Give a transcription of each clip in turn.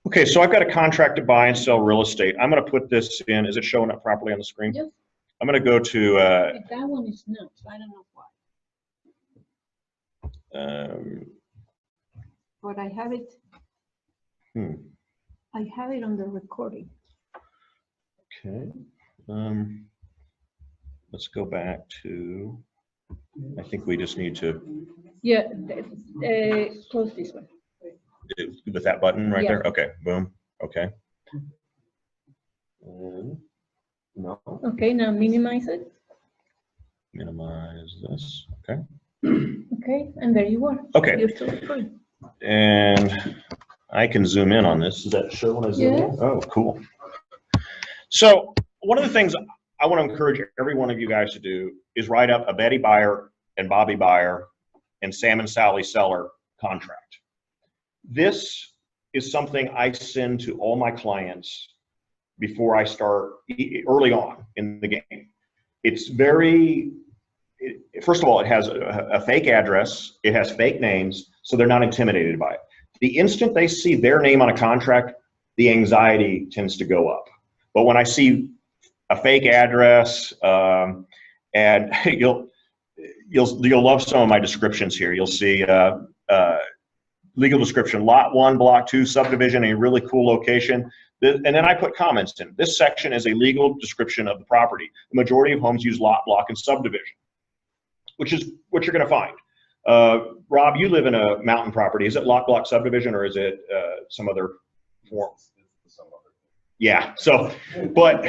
Okay, so I've got a contract to buy and sell real estate. I'm going to put this in. Is it showing up properly on the screen? Yes. I'm going to go to. That one is not, so I don't know why. But I have it. I have it on the recording. Okay. Let's go back to. I think we just need to. Yeah, close this one. With that button right there? Okay, boom. Okay. No. Okay, now minimize it. Minimize this. Okay. Okay, and there you are. Okay. You're still free. And I can zoom in on this. Does that show when I zoom in? Oh, cool. So one of the things I want to encourage every one of you guys to do is write up a Betty buyer and Bobby buyer and Sam and Sally seller contract. This is something I send to all my clients before I start early on in the game. It's first of all, it has a fake address. It has fake names, so they're not intimidated by it. The instant they see their name on a contract, the anxiety tends to go up. But when I see a fake address, and you'll love some of my descriptions here. You'll see legal description, lot 1, block 2, subdivision, a really cool location. And then I put comments in. This section is a legal description of the property. The majority of homes use lot, block, and subdivision, which is what you're going to find. Rob, you live in a mountain property. Is it lot, block, subdivision, or is it some other form? Yeah. So, but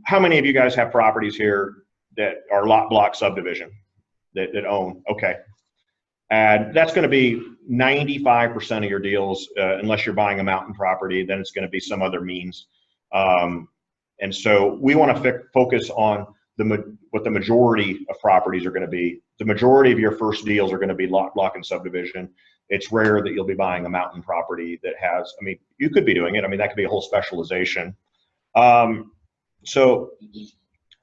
how many of you guys have properties here that are lot, block, subdivision that own? Okay. And that's going to be 95% of your deals, unless you're buying a mountain property, then it's going to be some other means. And so we want to focus on what the majority of properties are going to be. The majority of your first deals are going to be lot, block, and subdivision. It's rare that you'll be buying a mountain property that has, I mean, you could be doing it. I mean, that could be a whole specialization. So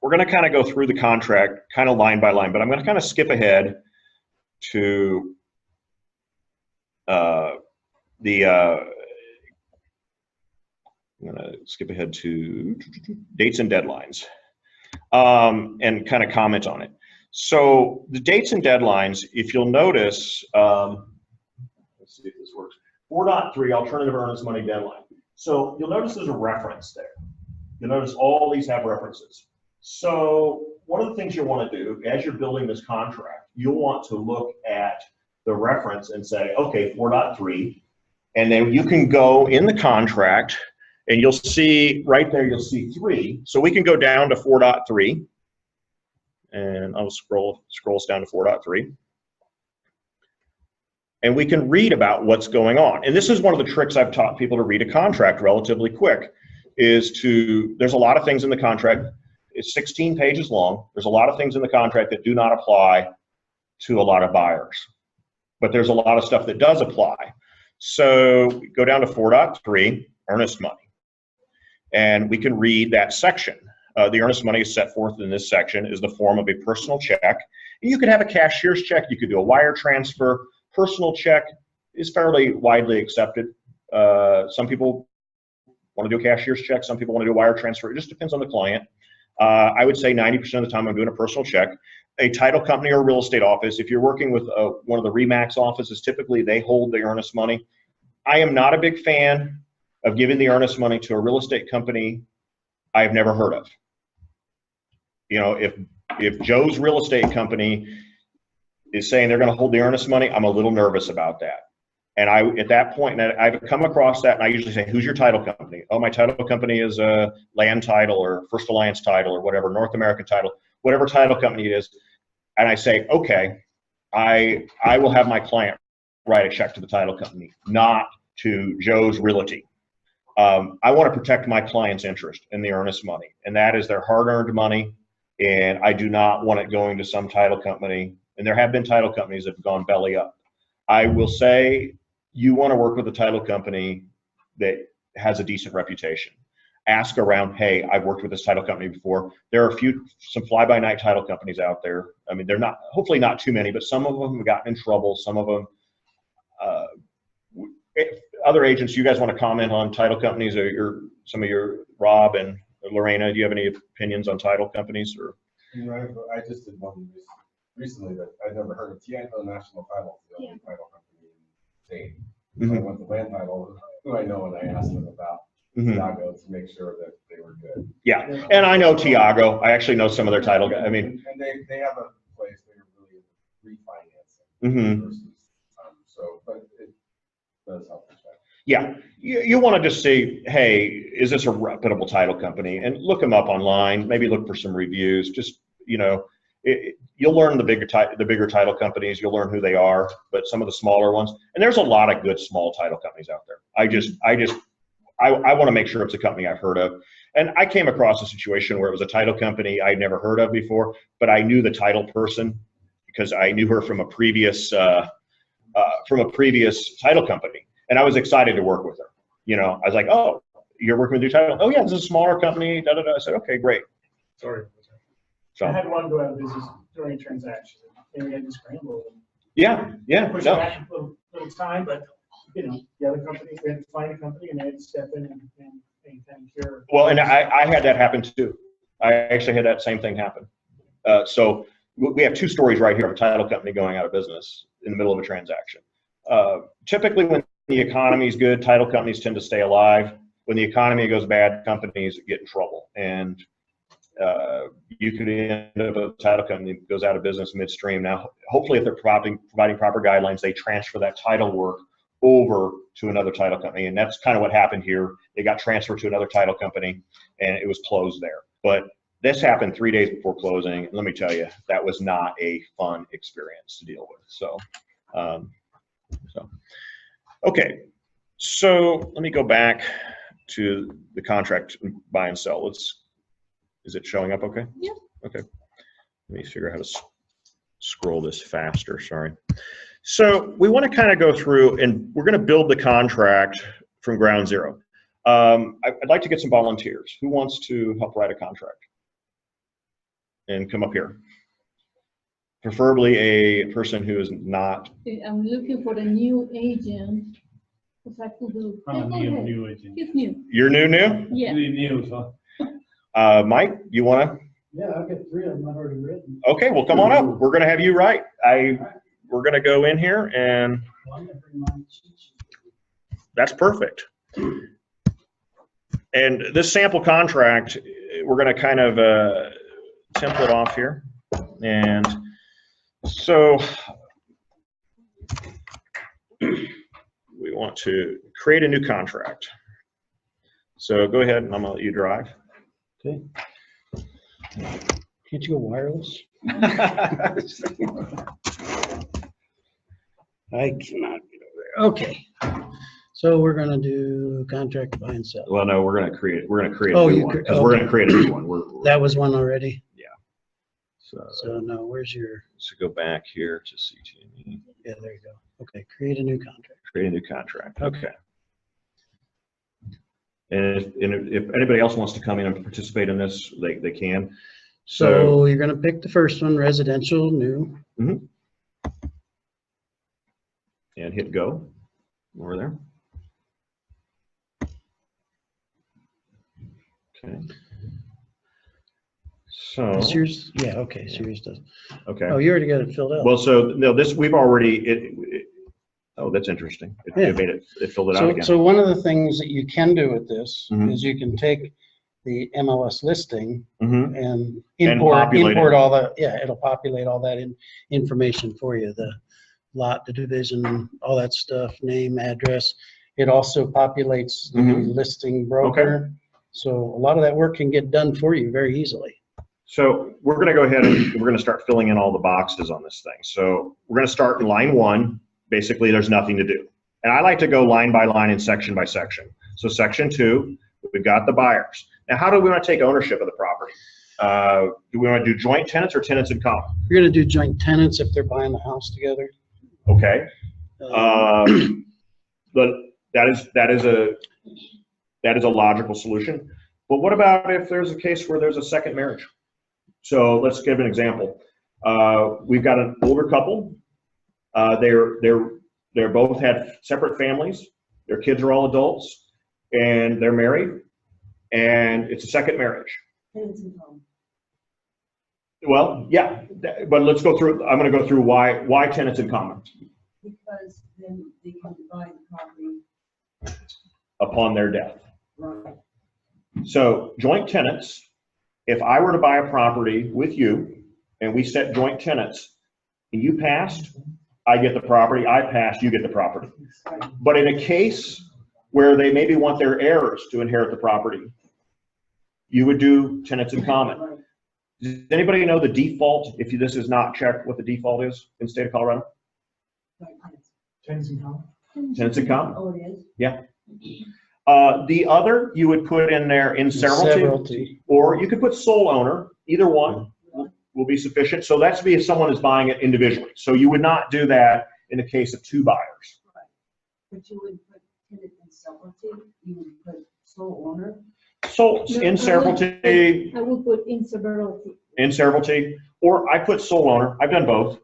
we're going to kind of go through the contract kind of line by line, but I'm going to kind of skip ahead to I'm going to skip ahead to dates and deadlines and kind of comment on it. So the dates and deadlines, if you'll notice, let's see if this works. 4.3 alternative earnest money deadline. So you'll notice there's a reference there. You'll notice all these have references. So one of the things you'll want to do as you're building this contract, you'll want to look at the reference and say, okay, 4.3, and then you can go in the contract and you'll see right there, you'll see 3. So we can go down to 4.3, and I'll scroll us down to 4.3. And we can read about what's going on. And this is one of the tricks I've taught people to read a contract relatively quick, there's a lot of things in the contract. It's 16 pages long. There's a lot of things in the contract that do not apply to a lot of buyers, but there's a lot of stuff that does apply. So go down to 4.3, earnest money, and we can read that section. The earnest money is set forth in this section is the form of a personal check. You could have a cashier's check. You could do a wire transfer. Personal check is fairly widely accepted. Some people want to do a cashier's check. Some people want to do a wire transfer. It just depends on the client. I would say 90% of the time I'm doing a personal check. A title company or real estate office, if you're working with one of the RE/MAX offices, typically they hold the earnest money. I am not a big fan of giving the earnest money to a real estate company I've never heard of. You know, if Joe's real estate company is saying they're going to hold the earnest money, I'm a little nervous about that. And at that point, and I've come across that, and I usually say, who's your title company? Oh, my title company is Land Title or First Alliance Title or whatever, North American Title, whatever title company it is. And I say, okay, I will have my client write a check to the title company, not to Joe's Realty. I want to protect my client's interest in the earnest money, and that is their hard-earned money, and I do not want it going to some title company. And there have been title companies that have gone belly up. I will say you want to work with a title company that has a decent reputation. Ask around, hey, I've worked with this title company before. There are some fly-by-night title companies out there. I mean, they're not, hopefully not too many, but some of them have gotten in trouble. Some of them Other agents, you guys want to comment on title companies, or some of your, Rob and Lorena, do you have any opinions on title companies? Or I just did one recently that I'd never heard of. Tiago National Title, the only title company in the state. So I went to Land Title, who I know, and I asked them about Tiago to make sure that they were good. Yeah, and I know Tiago. I actually know some of their title guys. I mean, and they have a place they're really refinancing versus but it does help. Yeah, you want to just see, hey, is this a reputable title company? And look them up online. Maybe look for some reviews. Just, you know, you'll learn the bigger title companies. You'll learn who they are. But some of the smaller ones, and there's a lot of good small title companies out there. I want to make sure it's a company I've heard of. And I came across a situation where it was a title company I'd never heard of before, but I knew the title person because I knew her from a previous title company. And I was excited to work with her. You know, I was like, oh, you're working with your title? Oh, yeah, this is a smaller company. Da, da, da. I said, okay, great. Sorry. So, I had one go out of business during a transaction. And we had to scramble. Yeah. Push back a little time, but, you know, the other company, we had to find a company and they had to step in and kind of cure. Well, and I had that happen too. I actually had that same thing happen. So we have two stories right here of a title company going out of business in the middle of a transaction. Typically, when the economy is good, title companies tend to stay alive. When the economy goes bad, companies get in trouble. And you could end up with a title company that goes out of business midstream. Now, hopefully, if they're providing proper guidelines, they transfer that title work over to another title company. And that's kind of what happened here. They got transferred to another title company, and it was closed there. But this happened 3 days before closing. Let me tell you, that was not a fun experience to deal with. So, okay, so let me go back to the contract buy and sell. Is it showing up okay? Yeah. Okay. Let me figure out how to scroll this faster, sorry. So we want to kind of go through, and we're going to build the contract from ground zero. I'd like to get some volunteers. Who wants to help write a contract? And come up here. Preferably a person who is not. I'm looking for a new agent. Because I could do. I'm a new agent. He's new. You're new? Yeah. New, so. Mike, you want to? Yeah, I've got 3 of them I've already written. Okay, well, come on up. We're going to have you write. We're going to go in here, and that's perfect. And this sample contract, we're going to kind of template off here. And so we want to create a new contract. So go ahead, and I'm going to let you drive. Okay. Can't you go wireless? I cannot get over there. Okay. So we're going to do contract buy and sell. Well, no, we're going to create a new one, because we're going to create a new one. That was one already? Yeah. So no, where's your? So go back here to CTE. Yeah, there you go. Okay, create a new contract. Create a new contract. Okay. And if anybody else wants to come in and participate in this, they can. So you're going to pick the first one, residential, new. Mm-hmm. And hit go over there. Okay. So. Is yours? Yeah. Okay. So yours does. Okay. Oh, you already got it filled out. Well, so no, this we've already. Oh, that's interesting. It made it. It filled it out again. So one of the things that you can do with this is you can take the MLS listing and import all that. Yeah, it'll populate all that information for you. The lot, the division, all that stuff, name, address. It also populates the listing broker. Okay. So a lot of that work can get done for you very easily. So we're going to go ahead and we're going to start filling in all the boxes on this thing. So we're going to start in line 1. Basically, there's nothing to do. And I like to go line by line and section by section. So section 2, we've got the buyers. Now, how do we want to take ownership of the property? Do we want to do joint tenants or tenants in common? You're going to do joint tenants if they're buying the house together. Okay. But that is a logical solution. But what about if there's a case where there's a second marriage? So let's give an example. We've got an older couple. They're both had separate families. their kids are all adults, and they're married, and it's a second marriage. Well, yeah, but let's go through, I'm going to go through why tenants in common. Because then they can divide the property. Upon their death. Right. So joint tenants, if I were to buy a property with you and we set joint tenants and you passed, I get the property, I passed, you get the property. But in a case where they maybe want their heirs to inherit the property, you would do tenants in common. Does anybody know the default, if this is not checked, what the default is in the state of Colorado? Tenants in common. Tenants in common? Oh, it is? Yeah. The other, you would put in there in severalty, or you could put sole owner. Either one will be sufficient. So that's be if someone is buying it individually. So you would not do that in the case of two buyers. Right. But you would put tenant in severalty, you would put sole owner. So No, in severalty, I would put in severalty. in severalty, or I put sole owner. I've done both.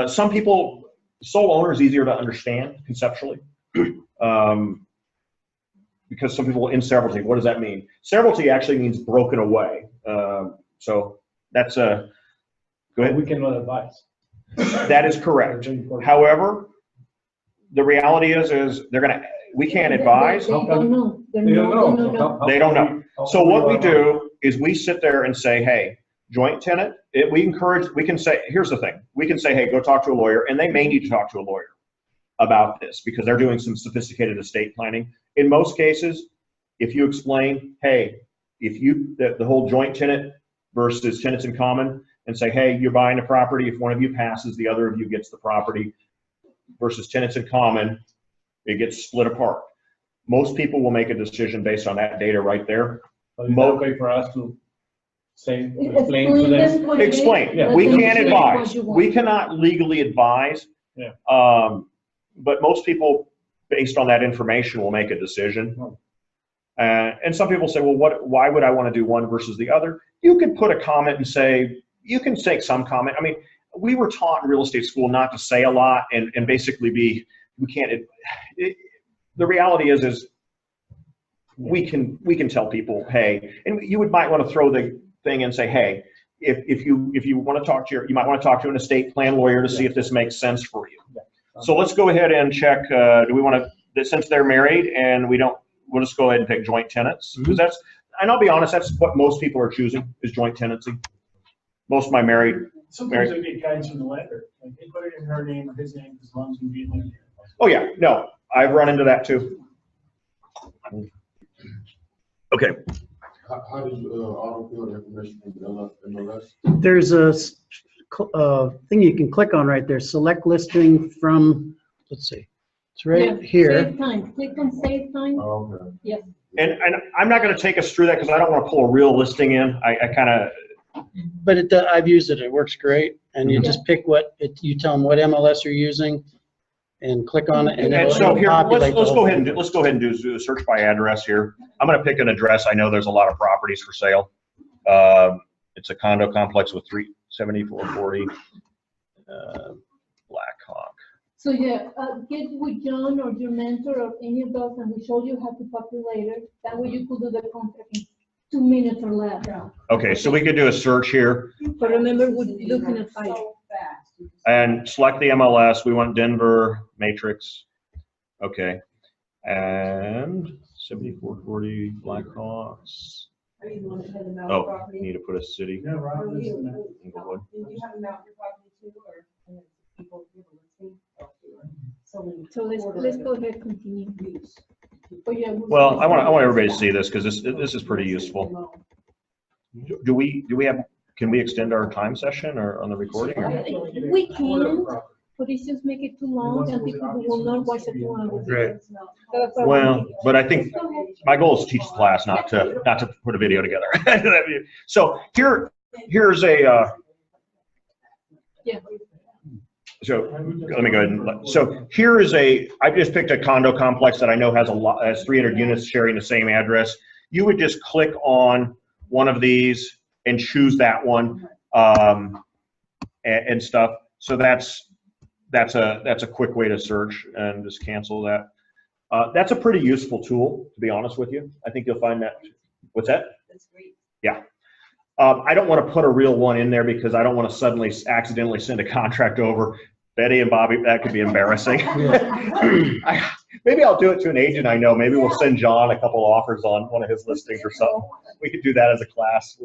Some people, sole owner is easier to understand conceptually. Because some people in severalty, what does that mean? Severalty actually means broken away. So that's a, go ahead. We cannot advise. That is correct. However, the reality is they're gonna, we can't advise. They don't know. They don't know. They don't know. So what we do is we sit there and say, hey, joint tenant, we can say, here's the thing. We can say, hey, go talk to a lawyer, and they may need to talk to a lawyer about this because they're doing some sophisticated estate planning. In most cases, if you explain, hey, if you, the whole joint tenant versus tenants in common, and say, hey, you're buying a property, if one of you passes, the other of you gets the property, versus tenants in common, it gets split apart. Most people will make a decision based on that data right there. Okay for us to say, explain to them. Explain. Yeah. We can't advise. We cannot legally advise. Yeah. But most people, based on that information, will make a decision. And some people say, well, why would I want to do one versus the other? You could put a comment and say, you can say some comment. I mean, we were taught in real estate school not to say a lot and basically we can't, the reality is we can tell people, hey, and you might want to throw the thing and say, hey, if you want to talk to you might want to talk to an estate plan lawyer to see if this makes sense for you. So let's go ahead and check, do we want to, since they're married and we'll just go ahead and pick joint tenants. Because and I'll be honest, that's what most people are choosing is joint tenancy. Most of my married. Sometimes they get guidance from the lender. Like they put it in her name or his name as long as we be in there. Oh yeah, no, I've run into that too. Okay. How does autofill information from MLS? There's a thing you can click on right there, select listing from, let's see, it's right here. Save time. Click on save time. Oh, okay. Yes. And I'm not going to take us through that because I don't want to pull a real listing in. I kind of. But I've used it. It works great. And you just pick you tell them what MLS you're using, and click on it. And so here, let's go ahead and do a search by address here. I'm going to pick an address. I know there's a lot of properties for sale. It's a condo complex with 37440 Blackhawk. So yeah, get with John or your mentor or any of those, and we show you how to populate it. That way you could do the contract in 2 minutes or less. Okay, so we could do a search here. But remember, we're looking at file. So fast. And select the MLS. We want Denver Matrix. Okay. And 7440 Blackhawks. Are you the one that has a mountain Oh, property? need to put a city. Yeah, Rob, Oh, this is you- the- Inglewood. Do you have a mountain property too, or people give a listing? So let's go ahead and continue. Oh, yeah. Well, I want everybody to see this because this is pretty useful. Do we have? Can we extend our time session or on the recording? Or? We can, but it's just make it too long and people will not watch it too long. Right. Well, but I think my goal is to teach the class, not to put a video together. So here's a. Yeah. So let me go ahead and, so here is I just picked a condo complex that I know has 300 units sharing the same address. You would just click on one of these and choose that one and stuff. So that's a quick way to search, and just cancel that. That's a pretty useful tool, to be honest with you. I think you'll find that. What's that? That's great. Yeah. I don't want to put a real one in there because I don't want to suddenly accidentally send a contract over. Betty and Bobby, that could be embarrassing. Maybe I'll do it to an agent I know. Maybe we'll send John a couple offers on one of his listings or something. We could do that as a class.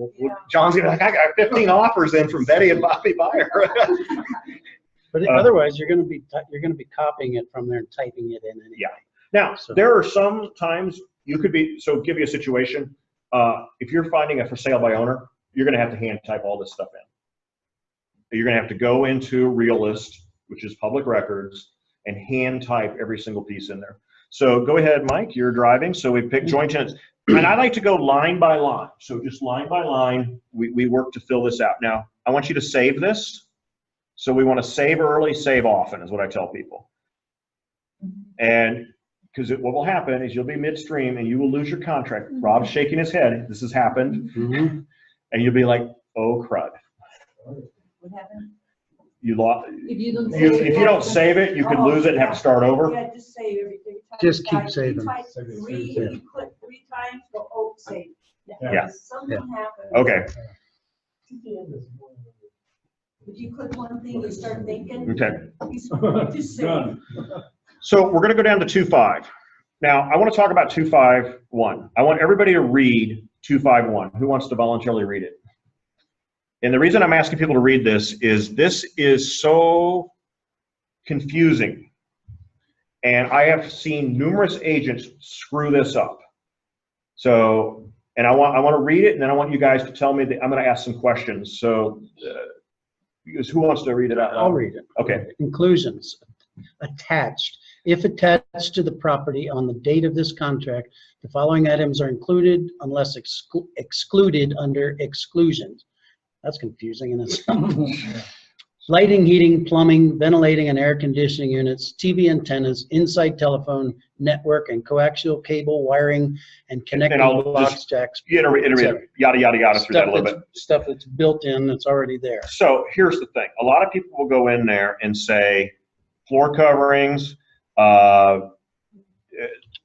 John's gonna be like, I got 15 offers in from Betty and Bobby Buyer. But otherwise, you're gonna be copying it from there and typing it in anyway. Yeah. Now, there are some times you could be, so give you a situation. If you're finding a for sale by owner, you're gonna have to hand type all this stuff in. You're gonna have to go into Realist, which is public records, and hand type every single piece in there. So go ahead, Mike, you're driving. So we pick joint tenants. And I like to go line by line. So just line by line, we work to fill this out. Now, I want you to save this. So we want to save early, save often is what I tell people. And because what will happen is you'll be midstream and you will lose your contract. Rob's shaking his head. This has happened. And you'll be like, oh, crud. What happened? You lost. If you don't If you don't save it, you could lose it and have to start over. Yeah, just save everything. Just keep saving. You click 3 times, go, oh, save. Yeah. Something happened. Okay. If you click one thing, you start thinking. Okay. Just save. So we're going to go down to 2.5. Now, I want to talk about 2.5.1. I want everybody to read 2.5.1. Who wants to voluntarily read it? And the reason I'm asking people to read this is so confusing. And I have seen numerous agents screw this up. So, and I want to read it, and then I want you guys to tell me that I'm going to ask some questions. So, who wants to read it out loud? I'll read it. Okay. Conclusions. Attached. If attached to the property on the date of this contract, the following items are included unless excluded under exclusions. That's confusing in itself. Lighting, heating, plumbing, ventilating and air conditioning units, TV antennas, inside telephone network and coaxial cable wiring and connecting box jacks. Yada, yada, yada through that a little bit. Stuff that's built in, that's already there. So here's the thing. A lot of people will go in there and say floor coverings,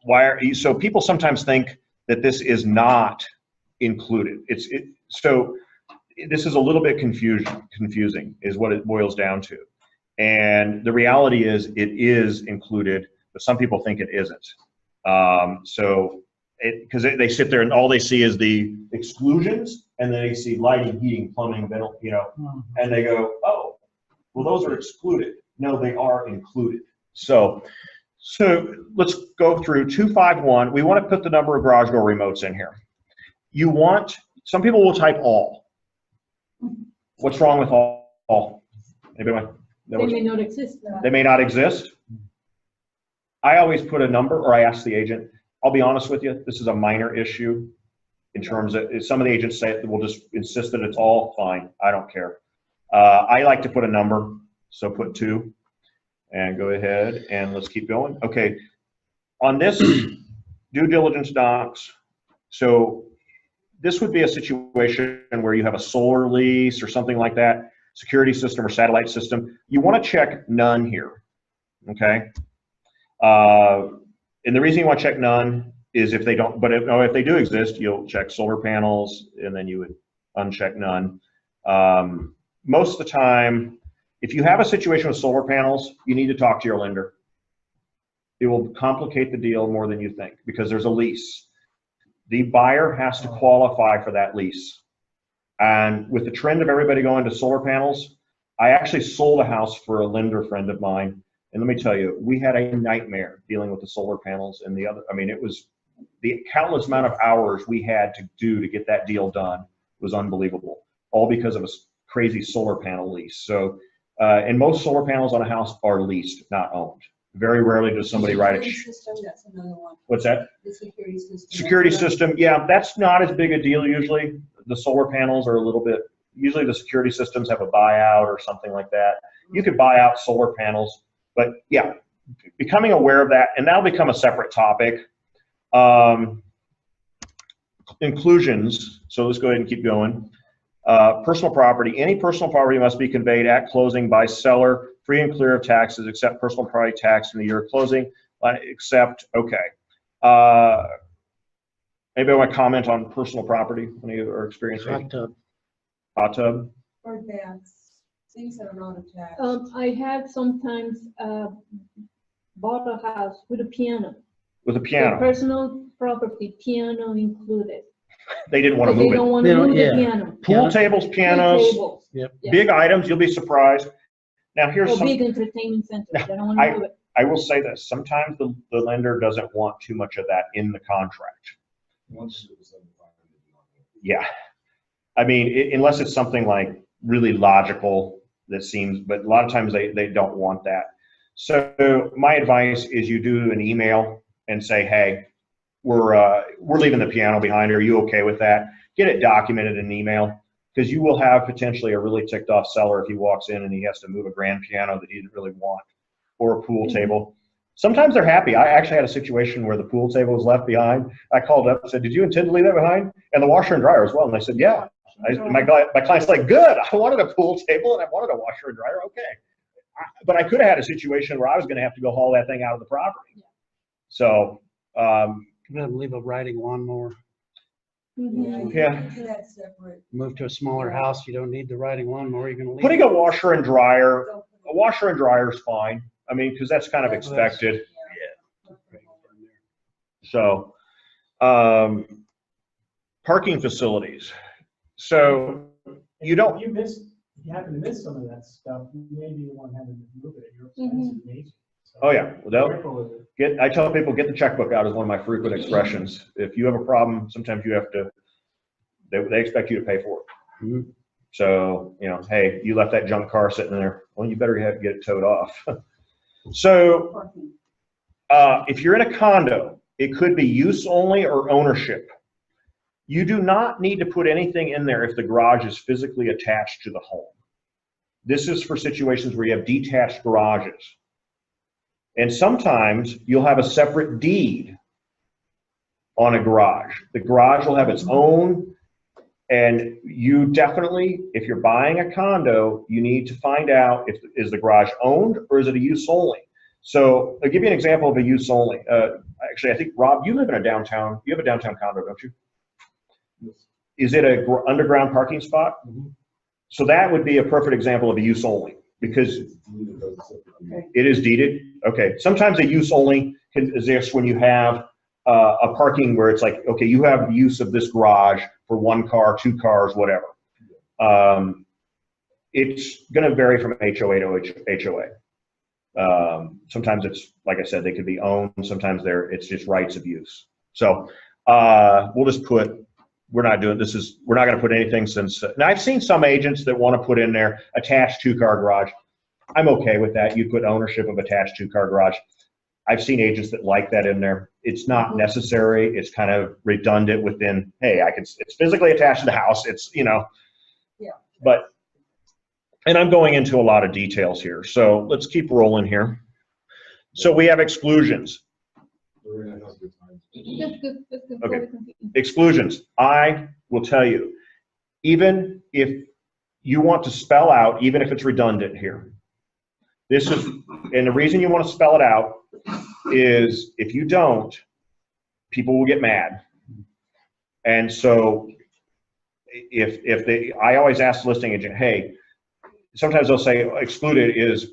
wire. So people sometimes think that this is not included. So this is a little bit confusing is what it boils down to. And the reality is it is included, but some people think it isn't. Because they sit there and all they see is the exclusions, and then they see lighting, heating, plumbing, and they go, oh, well, those are excluded. No, they are included. So let's go through 2.5.1. We want to put the number of garage door remotes in here. Some people will type all. What's wrong with all? Anybody? They may not exist. They may not exist. I always put a number, or I ask the agent. I'll be honest with you, this is a minor issue in terms of, some of the agents say we'll just insist that it's all fine. I don't care. I like to put a number, so put 2 and go ahead and let's keep going. Okay, on this due diligence docs, so this would be a situation where you have a solar lease or something like that, security system or satellite system. You want to check none here, okay? And the reason you want to check none is if they don't, but if they do exist, you'll check solar panels and then you would uncheck none. Most of the time, if you have a situation with solar panels, you need to talk to your lender. It will complicate the deal more than you think because there's a lease. The buyer has to qualify for that lease. And with the trend of everybody going to solar panels, I actually sold a house for a lender friend of mine. And let me tell you, we had a nightmare dealing with the solar panels and it was the countless amount of hours we had to do to get that deal done was unbelievable, all because of a crazy solar panel lease. So, and most solar panels on a house are leased, not owned. Very rarely does somebody write it. That's another one. What's that? The security system. Security system, yeah, that's not as big a deal usually. The solar panels are a little bit, usually the security systems have a buyout or something like that. You could buy out solar panels, but yeah, becoming aware of that, and that'll become a separate topic. Inclusions, so let's go ahead and keep going. Personal property, any personal property must be conveyed at closing by seller free and clear of taxes except personal property tax in the year of closing. Except, okay. Maybe I want to comment on personal property. Any of our experience? Hot tub. Hot tub. Or baths, things that are not attached. I have sometimes bought a house with a piano. With a So piano. personal property, piano included. They didn't want to Because move they don't it. want They to don't- move yeah. the piano. Pool tables, Pool pianos, tables. Yep. Yeah. big items, you'll be surprised. Now here's Or some, big entertainment centers, they don't want to move it. I will say this, sometimes the lender doesn't want too much of that in the contract. Once it was 75, I did not know. Yeah. I mean, unless it's something like really logical that seems, but a lot of times they don't want that. So my advice is you do an email and say, hey, we're leaving the piano behind. Are you okay with that? Get it documented in an email, because you will have potentially a really ticked off seller if he walks in and he has to move a grand piano that he didn't really want, or a pool table. Sometimes they're happy. I actually had a situation where the pool table was left behind. I called up and said, did you intend to leave that behind? And the washer and dryer as well. And they said, yeah. My client's like, good. I wanted a pool table and I wanted a washer and dryer. Okay. But I could have had a situation where I was going to have to go haul that thing out of the property. So, You gotta leave a riding lawnmower. Mhm. Yeah. Do that separate. Move to a smaller house, you don't need the riding lawnmower, you're gonna leave. putting a washer and dryer, Don't put a washer and dryer is fine. I mean, because that's kind of That's- expected. Yeah. So, parking facilities. So you don't, If you happen to miss some of that stuff, maybe you want to have them move it at your expense. Mhm. Maybe. So oh yeah, be they'll careful with it. I tell people, get the checkbook out is one of my frequent expressions. If you have a problem, sometimes you have to, they expect you to pay for it. Mhm. So, you know, hey, you left that junk car sitting there. Well, you better have to get it towed off. So, Parking. if you're in a condo, it could be use only or ownership. You do not need to put anything in there if the garage is physically attached to the home. This is for situations where you have detached garages. And sometimes you'll have a separate deed on a garage. The garage will have its own, and you definitely, if you're buying a condo, you need to find out if is the garage owned or is it a use only. So I'll give you an example of a use only. Actually, I think, Rob, you live in a downtown, you have a downtown condo, don't you? Is it a underground parking spot? Mhm. So that would be a perfect example of a use only, because It's deeded as a separate deed. it is deeded. Okay. Sometimes a use only is this when you have a parking where it's like, okay, you have the use of this garage for one car, two cars, whatever. It's going to vary from HOA to HOA. Sometimes it's, like I said, they could be owned. Sometimes it's just rights of use. So we'll just put, we're not going to put anything since, now I've seen some agents that want to put in there attached two-car garage. I'm okay with that. You put ownership of attached two-car garage. I've seen agents that like that in there. It's not necessary. It's kind of redundant within, hey, it's physically attached to the house. It's, you know, Yeah. but, and I'm going into a lot of details here. So let's keep rolling here. So we have exclusions. Lorena has good time. That's good, that's good. Okay. Go ahead, continue. Exclusions. I will tell you, even if you want to spell out, even if it's redundant here, this is, and the reason you want to spell it out is if you don't, people will get mad. And so I always ask the listing agent, hey, sometimes they'll say excluded is,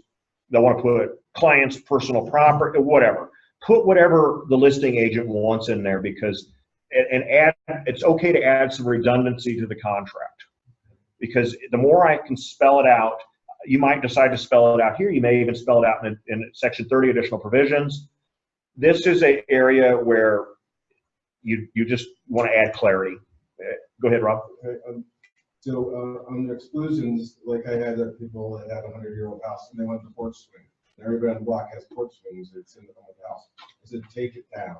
they'll want to put client's personal property, whatever. Put whatever the listing agent wants in there, because, and add, it's okay to add some redundancy to the contract. Because the more I can spell it out, you might decide to spell it out here. You may even spell it out in section 30 additional provisions. This is an area where you just want to add clarity. Go ahead, Rob. Okay, so on the exclusions, like I had people that had a 100-year-old house and they went to porch swing. And everybody on the block has porch swings. It's in the front of the house. I said, take it down.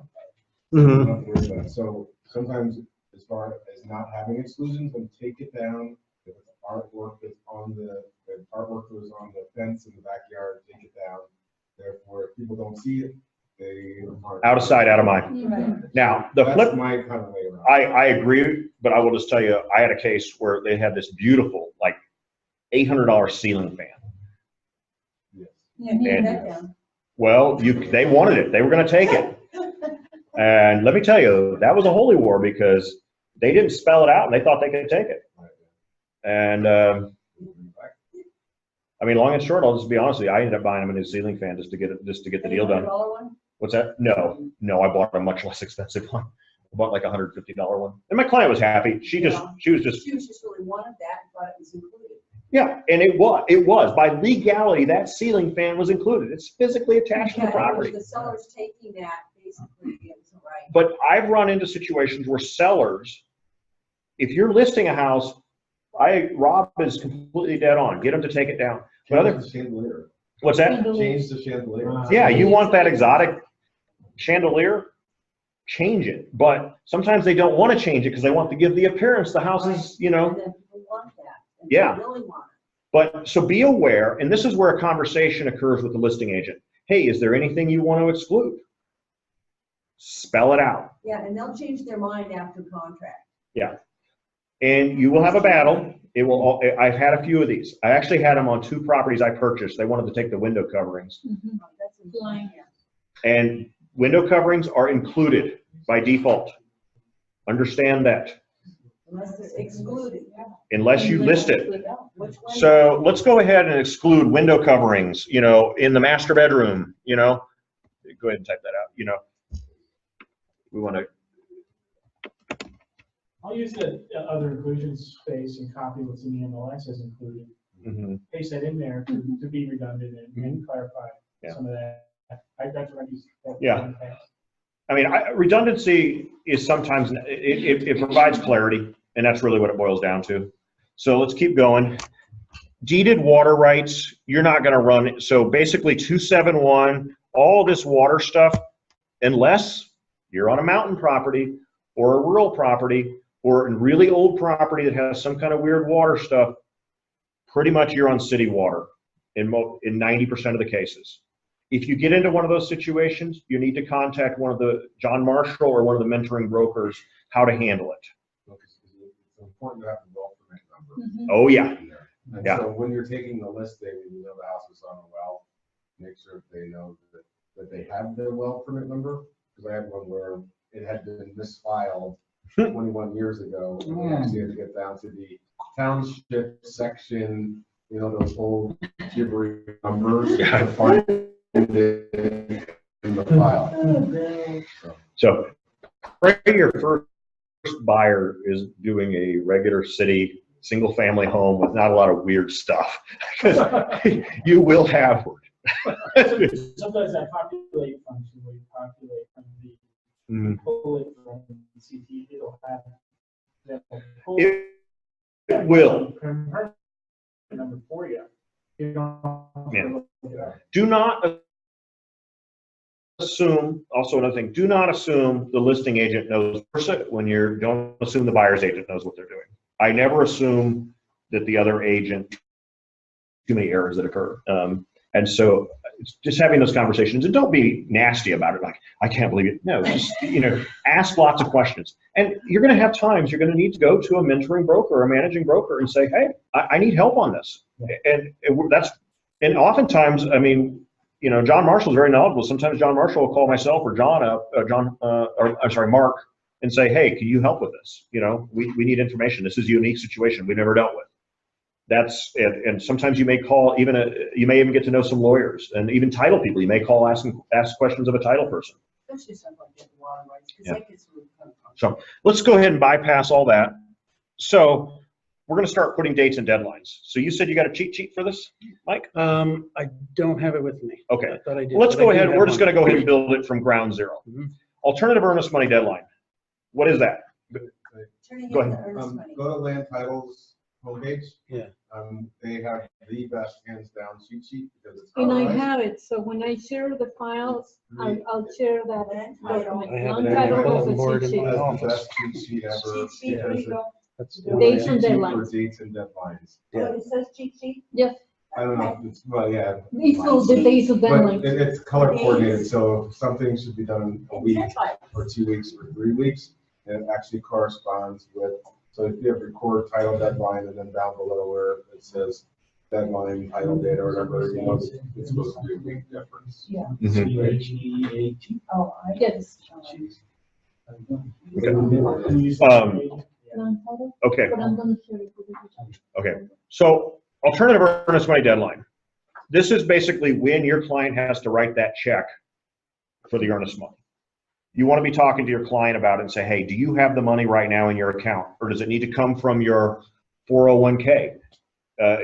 You don't have to worry about it. So sometimes, as far as not having exclusions, then take it down. If it's artwork that's on if artwork that was on the fence in the backyard, take it down. Therefore, if people don't see it, they are Out of sight, out of mind. Right. Now, the That's flip, my kind of way around. I agree, but I will just tell you, I had a case where they had this beautiful, like $800 ceiling fan. Yes. Yeah, take that down. Well, they wanted it. They were going to take it. And let me tell you, that was a holy war because they didn't spell it out and they thought they could take it. And I mean, long and short, I'll just be honest with you, I ended up buying them a new ceiling fan just to get the deal done. What's that? No, I bought a much less expensive one. I bought like a $150 one. And my client was happy. She was just really wanted that and thought it was included. Yeah, and it was. By legality, that ceiling fan was included. It's physically attached to the property. The seller's taking that, basically, it was right. But I've run into situations where sellers, if you're listing a house, Rob is completely dead on. Get them to take it down. Change the chandelier. What's that? Change the chandelier. Yeah, you want that exotic chandelier? Change it. But sometimes they don't want to change it because they want to give the appearance the house is, And then people want that. And Yeah. they really want it. But so be aware, and this is where a conversation occurs with the listing agent. Hey, is there anything you want to exclude? Spell it out. Yeah, and they'll change their mind after contract. Yeah. And you will have a battle. I've had a few of these. I actually had them on 2 properties I purchased. They wanted to take the window coverings. Mhm. Oh, that's Flying. And window coverings are included by default. Understand that. Unless it's excluded. Unless you list it. Which one? So let's go ahead and exclude window coverings, in the master bedroom, Go ahead and type that out, We want to. I'll use the other inclusion space and copy what's in the MLS as included. Paste that in there to be redundant and clarify some of that. That's what I use. Yeah. I mean, redundancy is sometimes, it provides clarity, and that's really what it boils down to. So let's keep going. Deeded water rights, you're not going to run. So basically 271, all this water stuff, unless you're on a mountain property or a rural property or a really old property that has some kind of weird water stuff, pretty much you're on city water in 90% of the cases. If you get into one of those situations, you need to contact one of the John Marshall or one of the mentoring brokers how to handle it. It's important to have the well permit number. Mhm. Oh yeah. And Yeah. so when you're taking the listing and you know the house is on a well, make sure they know that they have their well permit number. Because I had one where it had been misfiled 21 years ago. And we actually had to get down to the township section, those old gibberish numbers to find it in the file. So pray your first buyer is doing a regular city single family home with not a lot of weird stuff. You will have Sometimes that populate function where you populate from the pull it from CT, it'll have that pull it will. Number for you. You don't Do not assume, also another thing, do not assume the listing agent knows don't assume the buyer's agent knows what they're doing. I never assume that the other agent, too many errors that occur. And so just having those conversations, and don't be nasty about it. Like, I can't believe it. No, just, ask lots of questions. And you're going to have times you're going to need to go to a mentoring broker or a managing broker and say, hey, I need help on this. And oftentimes, I mean, John Marshall's very knowledgeable. Sometimes John Marshall will call myself or Mark, and say, hey, can you help with this? We need information. This is a unique situation we've never dealt with. That's it. And sometimes you may call you may even get to know some lawyers and even title people. You may call, ask questions of a title person. Especially something like the water rights, because that gets really complicated. So let's go ahead and bypass all that. So we're going to start putting dates and deadlines. So you said you got a cheat sheet for this, Mike? I don't have it with me. Okay. I thought I did. Well, let's but I go do ahead. have We're just one. going to go ahead and build it from ground zero. Alternative earnest money deadline. What is that? Turning Go in the ahead. earnest money. Go to Land Title's homepage. Yeah. They have the best hands down cheat sheet because it's And I colorized. have it, so when I share the files, I'll share that document. I have it Non-title on the has a bulletin board cheat in sheet. my That's office. the best cheat sheet ever. Cheat sheet, there you go. That's Dates and Cheat sheet deadlines. for dates and deadlines. Yeah. Oh, it says cheat sheet? Yes, I don't know. Yeah. it's all the days of But deadline. it's color coordinated, so something should be done in a week or 2 weeks or 3 weeks. And it actually corresponds with, so if you have record title deadline and then down below where it says deadline, title date or whatever, you know, it's supposed to be a big difference. Yeah. CHEAT. Oh, I guess. Okay. But I'm gonna share it with you. Okay. So alternative earnest money deadline. This is basically when your client has to write that check for the earnest money. You want to be talking to your client about it and say, hey, do you have the money right now in your account? Or does it need to come from your 401k?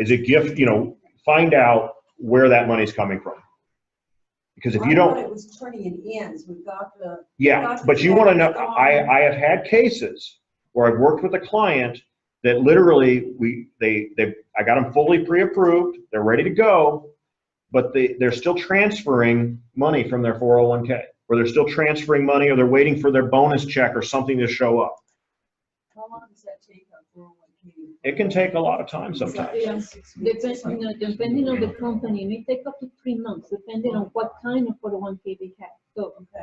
Is it gift, you know, find out where that money's coming from. Because if you don't. I thought it was turning it in, so we got the. Yeah, but you want to know, I have had cases where I've worked with a client that literally I got them fully pre-approved, they're ready to go, but they're still transferring money from their 401k, or they're still transferring money, or they're waiting for their bonus check or something to show up. How long does that take a 401k? It can take a lot of time sometimes. Yeah, depending on the company, it may take up to 3 months, depending on what kind of 401k they have.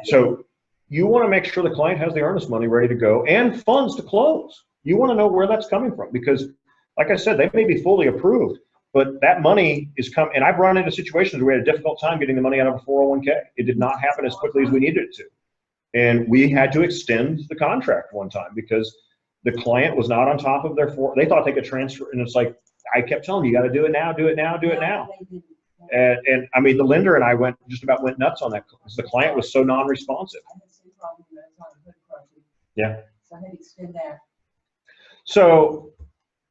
So you want to make sure the client has the earnest money ready to go and funds to close. You want to know where that's coming from, because like I said, they may be fully approved, but that money is coming. And I've run into situations where we had a difficult time getting the money out of a 401k. It did not happen as quickly as we needed it to. And we had to extend the contract one time because the client was not on top of they thought they could transfer. And it's like, I kept telling you, you got to do it now, do it now, do it now. And I mean, the lender and I just about went nuts on that because the client was so non-responsive. Yeah. So I had to extend that. So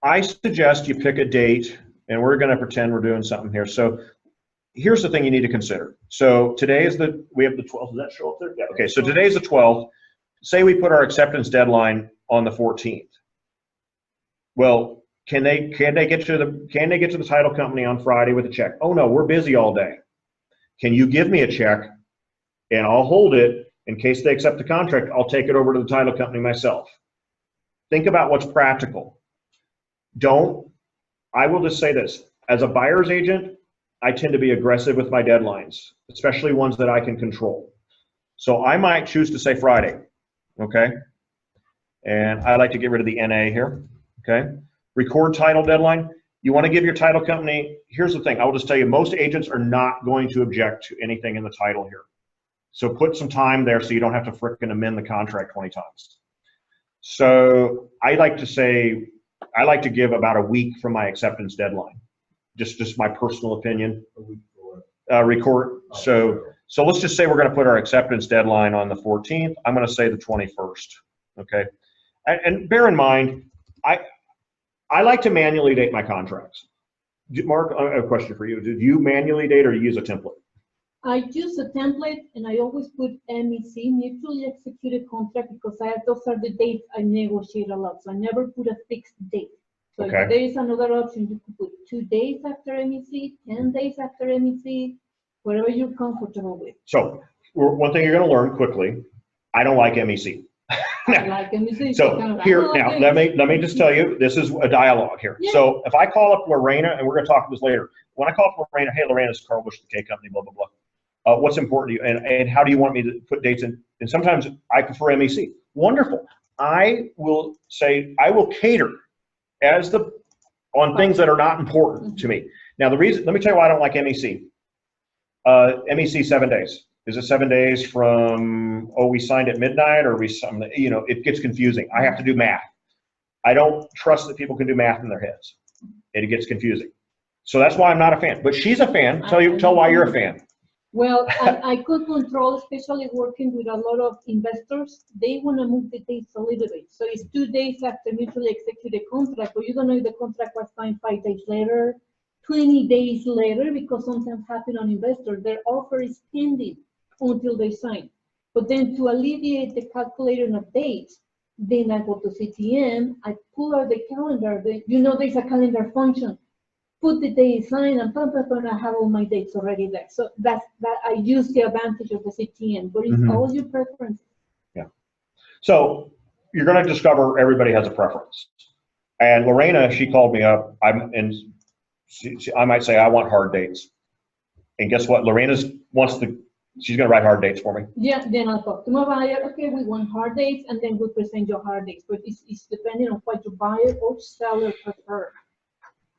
I suggest you pick a date, and we're going to pretend we're doing something here. So here's the thing you need to consider. So today is we have the 12th. Does that show up there? Yeah. Okay. So today's the 12th. Say we put our acceptance deadline on the 14th. Well, can they get to the title company on Friday with a check? Oh no, we're busy all day. Can you give me a check and I'll hold it in case they accept the contract? I'll take it over to the title company myself. Think about what's practical. I will just say this, as a buyer's agent, I tend to be aggressive with my deadlines, especially ones that I can control. So I might choose to say Friday, okay? And I like to get rid of the NA here, okay? Record title deadline. You want to give your title company, here's the thing, I will just tell you, most agents are not going to object to anything in the title here. So put some time there so you don't have to frickin' amend the contract 20 times. So I like to give about a week from my acceptance deadline. Just my personal opinion. Record. So let's just say we're going to put our acceptance deadline on the 14th. I'm going to say the 21st. Okay. And bear in mind, I like to manually date my contracts. Mark, I have a question for you. Did you manually date or use a template? I use a template, and I always put MEC, mutually executed contract, because those are the dates I negotiate a lot. So I never put a fixed date. So okay. If there is another option, you could put 2 days after MEC, 10 days after MEC, whatever you're comfortable with. So one thing you're going to learn quickly, I don't like MEC. I like MEC. So here, now, let me just tell you, this is a dialogue here. Yeah. So if I call up Lorena, and we're going to talk about this later, when I call up Lorena, hey, Lorena, this is Karl Busch, the K company, blah, blah, blah. What's important to you, and how do you want me to put dates in? And sometimes I prefer MEC. Wonderful. I will cater on things that are not important to me. Now the reason, let me tell you why I don't like MEC. MEC 7 days. Is it 7 days from, we signed at midnight, or it gets confusing. I have to do math. I don't trust that people can do math in their heads. It gets confusing. So that's why I'm not a fan. But she's a fan. Tell why you're a fan. Well, I could control, especially working with a lot of investors. They want to move the dates a little bit. So it's 2 days after mutually executed contract, but you don't know if the contract was signed 5 days later, 20 days later, because sometimes happen on investors. Their offer is pending until they sign. But then to alleviate the calculating of dates, then I go to CTM, I pull out the calendar. There's a calendar function. Put the day sign, and I have all my dates already there. So that I use the advantage of the CTN, but it's all your preference. Yeah. So you're going to discover everybody has a preference. And Lorena, she called me up, I might say, I want hard dates. And guess what? Lorena she's going to write hard dates for me. Yeah, then I'll talk to my buyer. Okay, we want hard dates, and then we'll present your hard dates. But it's depending on what your buyer or seller prefer.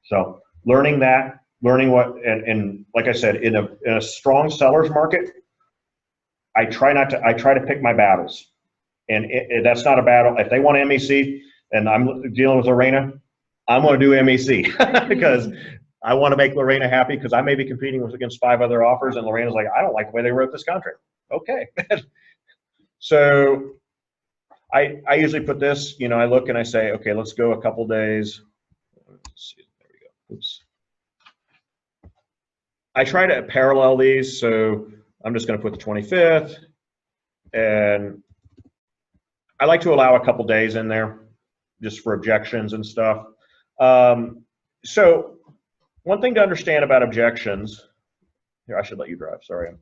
So learning that learning what, and like I said, in a strong seller's market, I try to pick my battles. And that's not a battle. If they want MEC and I'm dealing with Lorena, I'm going to do MEC because I want to make Lorena happy, because I may be competing against 5 other offers and Lorena's like, I don't like the way they wrote this contract. Okay. So I usually put this, you know, I look and I say, okay, let's go a couple days. Let's see, there we go. Oops. I try to parallel these, so I'm just going to put the 25th, and I like to allow a couple days in there just for objections and stuff. So one thing to understand about objections, here, I should let you drive, sorry, I'm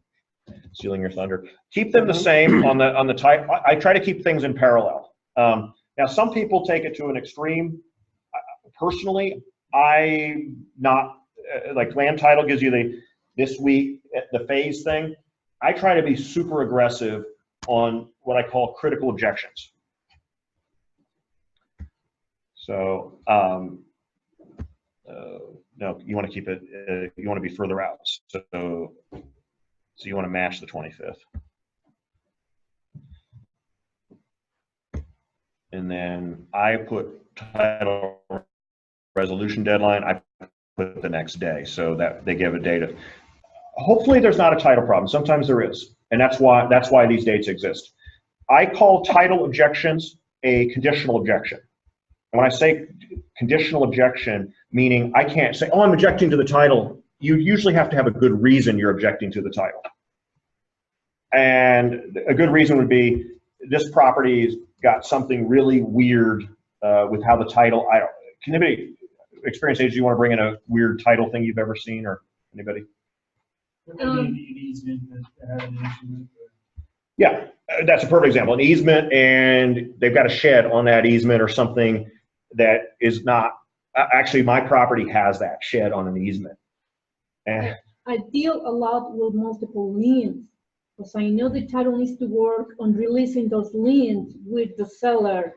stealing your thunder. Keep them the same on the type. I try to keep things in parallel. Now, some people take it to an extreme. Personally, I not, like land title gives you this week, the phase thing. I try to be super aggressive on what I call critical objections. So, no, you want to keep it, you want to be further out. So you want to match the 25th. And then I put title resolution deadline, I put the next day, so that they give a date. Hopefully there's not a title problem. Sometimes there is. And that's why these dates exist. I call title objections a conditional objection. And when I say conditional objection, meaning I can't say, oh, I'm objecting to the title. You usually have to have a good reason you're objecting to the title. And a good reason would be, this property's got something really weird with how the title, can anybody, experienced agent, you want to bring in a weird title thing you've ever seen, or anybody? Yeah, that's a perfect example. An easement, and they've got a shed on that easement or something that is not, actually my property has that shed on an easement. And I deal a lot with multiple liens, because I know the title needs to work on releasing those liens with the seller,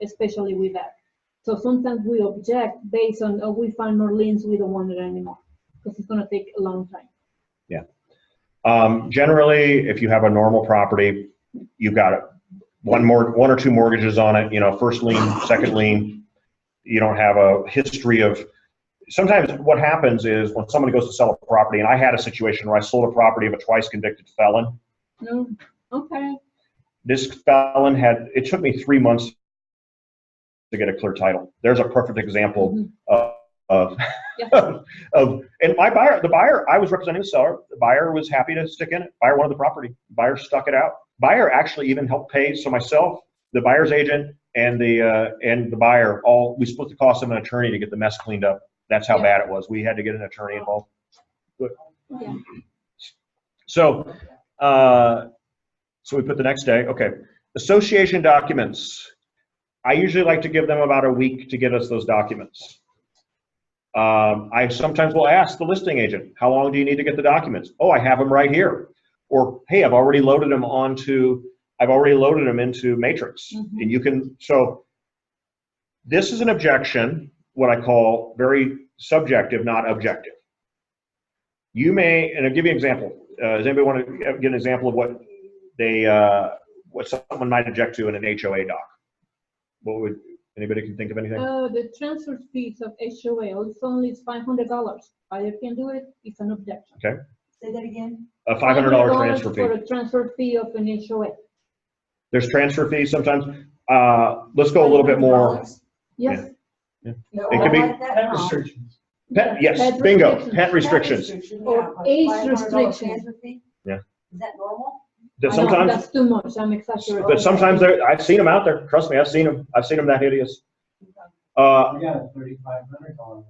especially with that. So sometimes we object based on, oh, we found more liens, we don't want it anymore, because it's going to take a long time. Yeah. Generally, if you have a normal property, you've got one or two mortgages on it, you know, first lien, second lien. You don't have a history of, sometimes what happens is when somebody goes to sell a property, and I had a situation where I sold a property of a twice convicted felon. No, okay. This felon it took me 3 months to get a clear title. There's a perfect example of and my buyer, the buyer, I was representing the seller. The buyer was happy to stick in it. Buyer wanted the property. The buyer stuck it out. Buyer actually even helped pay. So myself, the buyer's agent, and the buyer, we split the cost of an attorney to get the mess cleaned up. That's how bad it was. We had to get an attorney involved. Yeah. So we put the next day. Okay. Association documents. I usually like to give them about a week to get us those documents. I sometimes will ask the listing agent, how long do you need to get the documents? Oh, I have them right here. Or, hey, I've already loaded them into Matrix. And you can, so this is an objection, what I call very subjective, not objective. You may, and I'll give you an example. Does anybody want to get an example of what someone might object to in an HOA doc? What would, anybody can think of anything? The transfer fees of HOA, it's only $500. Buyer can do it, it's an objection. Okay. Say that again. A $500 transfer fee. For a transfer fee of an HOA. There's transfer fees sometimes. Let's go a little bit more. Yes. Yeah. No, It could be Pet restrictions. yes, Pet bingo, restrictions. pet restrictions. Or age restrictions. Yeah. Is that normal? That I know, sometimes, that's too much, I'm exaggerating. but sometimes I've seen them out there. Trust me, I've seen them that hideous. We got a $3,500 one.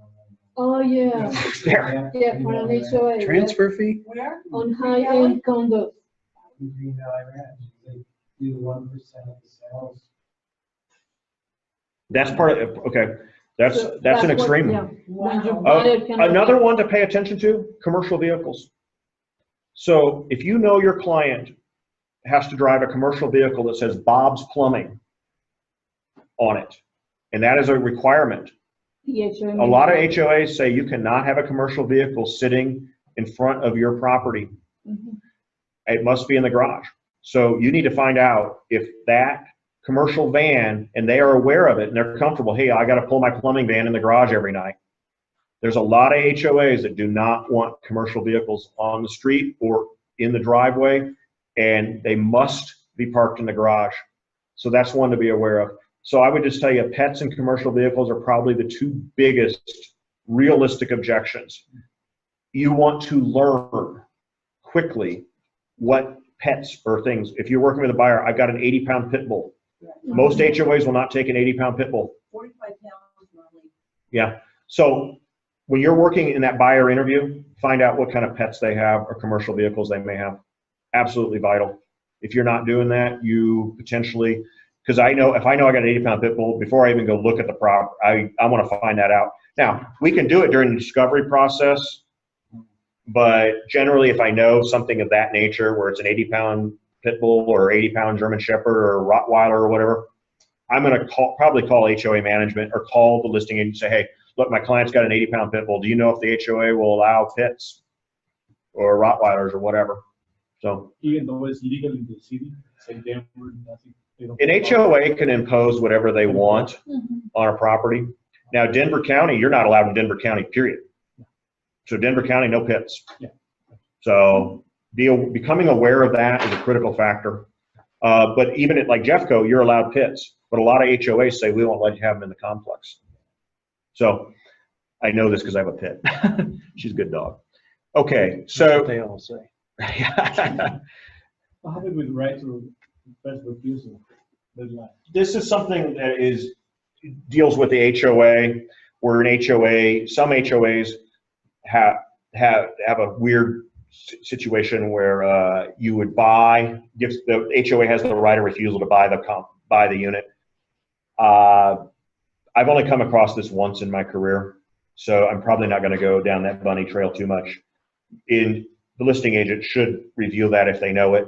Oh, yeah. There. Yeah, for an HOA. Transfer fee? Where? On high-end condos. Green Valley Ranch, they do 1% of the sales. That's part of, okay. That's So an what- extreme yeah, one. when your buyer cannot Another pay. one to pay attention to, commercial vehicles. So if you know your client has to drive a commercial vehicle that says Bob's Plumbing on it, and that is a requirement, A lot of HOAs say you cannot have a commercial vehicle sitting in front of your property. It must be in the garage. So you need to find out if that commercial van, and they are aware of it and they're comfortable, hey, I got to pull my plumbing van in the garage every night. There's a lot of HOAs that do not want commercial vehicles on the street or in the driveway, and they must be parked in the garage. So that's one to be aware of. So I would just tell you, pets and commercial vehicles are probably the two biggest realistic objections. You want to learn quickly what pets or things. If you're working with a buyer, I've got an 80-pound pit bull. Most HOAs will not take an 80-pound pit bull. 45 pounds normally. Yeah. So when you're working in that buyer interview, find out what kind of pets they have or commercial vehicles they may have. Absolutely vital. If you're not doing that, you potentially, because I know if I know I got an 80-pound pit bull, before I even go look at the prop, I want to find that out. Now, we can do it during the discovery process, but generally if I know something of that nature where it's an 80-pound pit bull or 80-pound German Shepherd or Rottweiler or whatever, I'm going to probably call HOA management or call the listing agent and say, hey, look, my client's got an 80-pound pit bull. Do you know if the HOA will allow pits or Rottweilers or whatever? So even though it's legal in the city, say Denver, nothing. An HOA can impose whatever they want on a property. Now, Denver County, you're not allowed in Denver County, period. So Denver County, no pits. Yeah. So becoming aware of that is a critical factor. But even at like Jeffco, you're allowed pits. But a lot of HOAs say we won't let you have them in the complex. So I know this because I have a pit. She's a good dog. Okay, so That's what they all say. What happened with right to first refusal deadline? this is something that deals with the HOA, where an HOA, some HOAs have a weird situation where you would the HOA has the right of refusal to buy the unit. I've only come across this once in my career, so I'm probably not going to go down that bunny trail too much. The listing agent should review that if they know it,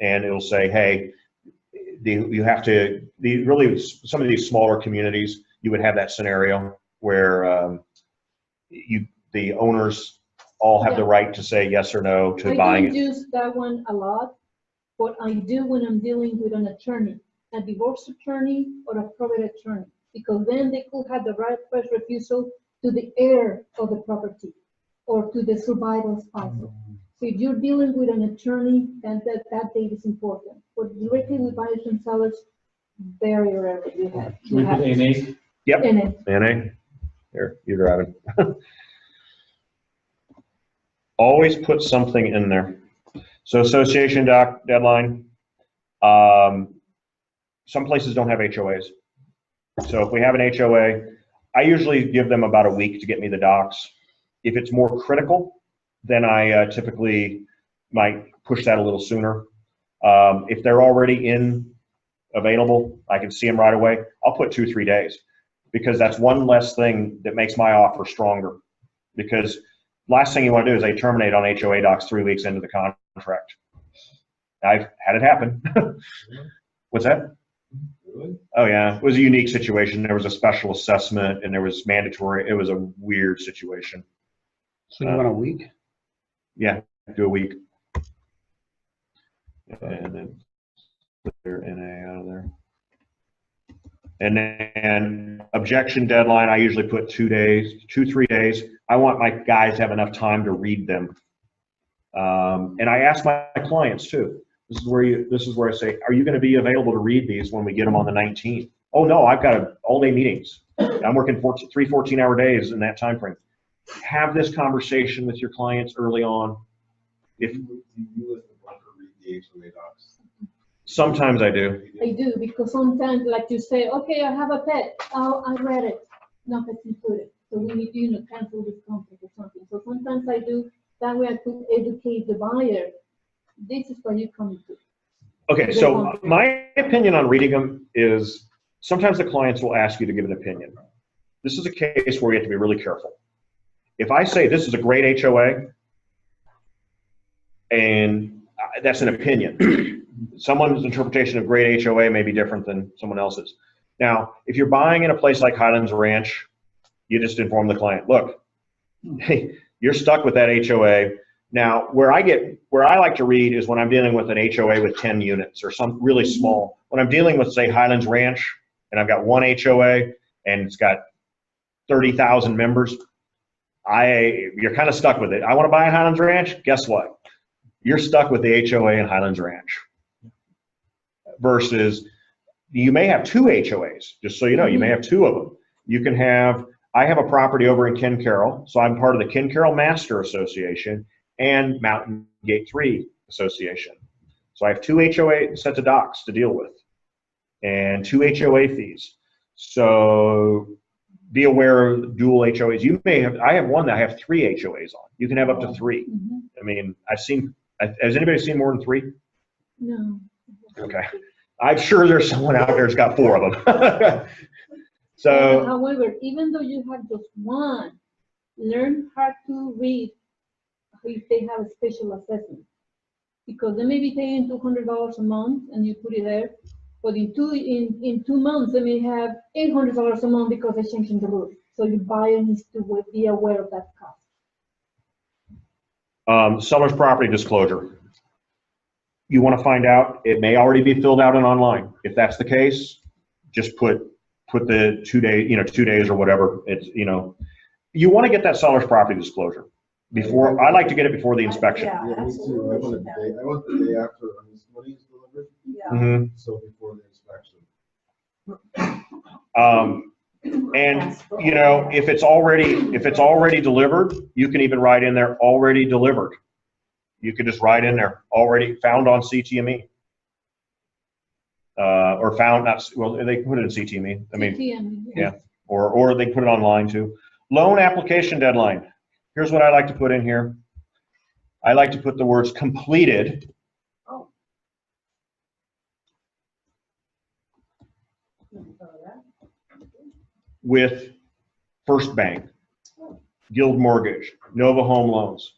and it'll say, hey, you have to, really some of these smaller communities, you would have that scenario where the owners all have the right to say yes or no to buying it. I don't use that one a lot, but I do when I'm dealing with an attorney, a divorce attorney or a probate attorney, because then they could have the right of first refusal to the heir of the property or to the survivor spouse. So if you're dealing with an attorney, then that date is important. But directly with buyers and sellers, very rarely you have. Should we put NA? Yep. NA. NA. Here, you're driving. Always put something in there. So association deadline. Some places don't have HOAs. So if we have an HOA, I usually give them about a week to get me the docs. If it's more critical, then I typically might push that a little sooner. If they're already available, I can see them right away. I'll put 2-3 days, because that's one less thing that makes my offer stronger. Because last thing you want to do is they terminate on HOA docs 3 weeks into the contract. I've had it happen. What's that? Really? Oh yeah, it was a unique situation. There was a special assessment and there was mandatory. It was a weird situation. So you want a week? Yeah, do a week. And then put their NA out of there. And then objection deadline, I usually put 2-3 days. I want my guys to have enough time to read them. And I ask my clients too. This is where I say, are you going to be available to read these when we get them on the 19th? Oh no, I've got all-day meetings. I'm working 3 14-hour days in that time frame. Have this conversation with your clients early on. If Do you as the broker read the HOA docs? sometimes I do. I do, because sometimes, like you say, okay, I have a pet. Oh, I read it. No pet's included. So we need to, cancel this contract or something. So sometimes I do. That way I could educate the buyer. This is what you're coming to. Okay, so my opinion on reading them is sometimes the clients will ask you to give an opinion. This is a case where you have to be really careful. If I say this is a great HOA, and that's an opinion, someone's interpretation of great HOA may be different than someone else's. Now, if you're buying in a place like Highlands Ranch, You just inform the client, look, hey, you're stuck with that HOA. Now, where I like to read is when I'm dealing with an HOA with 10 units or some really small. When I'm dealing with, say, Highlands Ranch, and I've got one HOA and it's got 30,000 members, you're kind of stuck with it. I want to buy a Highlands Ranch. Guess what? You're stuck with the HOA in Highlands Ranch. Versus, you may have 2 HOAs, just so you know, you may have 2 of them. You can have, I have a property over in Ken Carroll, so I'm part of the Ken Carroll Master Association and Mountain Gate 3 Association. So I have 2 HOA sets of docs to deal with and 2 HOA fees. So be aware of dual HOAs. You may have, I have one that I have 3 HOAs on. You can have up to 3. I mean, has anybody seen more than 3? No. Okay. I'm sure there's someone out there that's got 4 of them. So, however, even though you have just one, learn how to read if they have a special assessment. Because they may be paying $200 a month and you put it there, but in 2 months they may have $800 a month because they're changing the roof. So your buyer needs to be aware of that cost. Seller's property disclosure. You want to find out, it may already be filled out and online. If that's the case, just put the 2 days, 2 days or whatever. It's, you want to get that seller's property disclosure before. I like to get it before the inspection. Yeah, me too. I want the day after money is delivered. Yeah. So before the inspection. And if it's already delivered, you can even write in there already delivered. You could just write in there already found on CTME. Or found, they put it in CTME. I mean, CTME, yeah. Or they put it online too. Loan application deadline. Here's what I like to put in here. I like to put the words completed. Oh. With First Bank, Guild Mortgage, Nova Home Loans.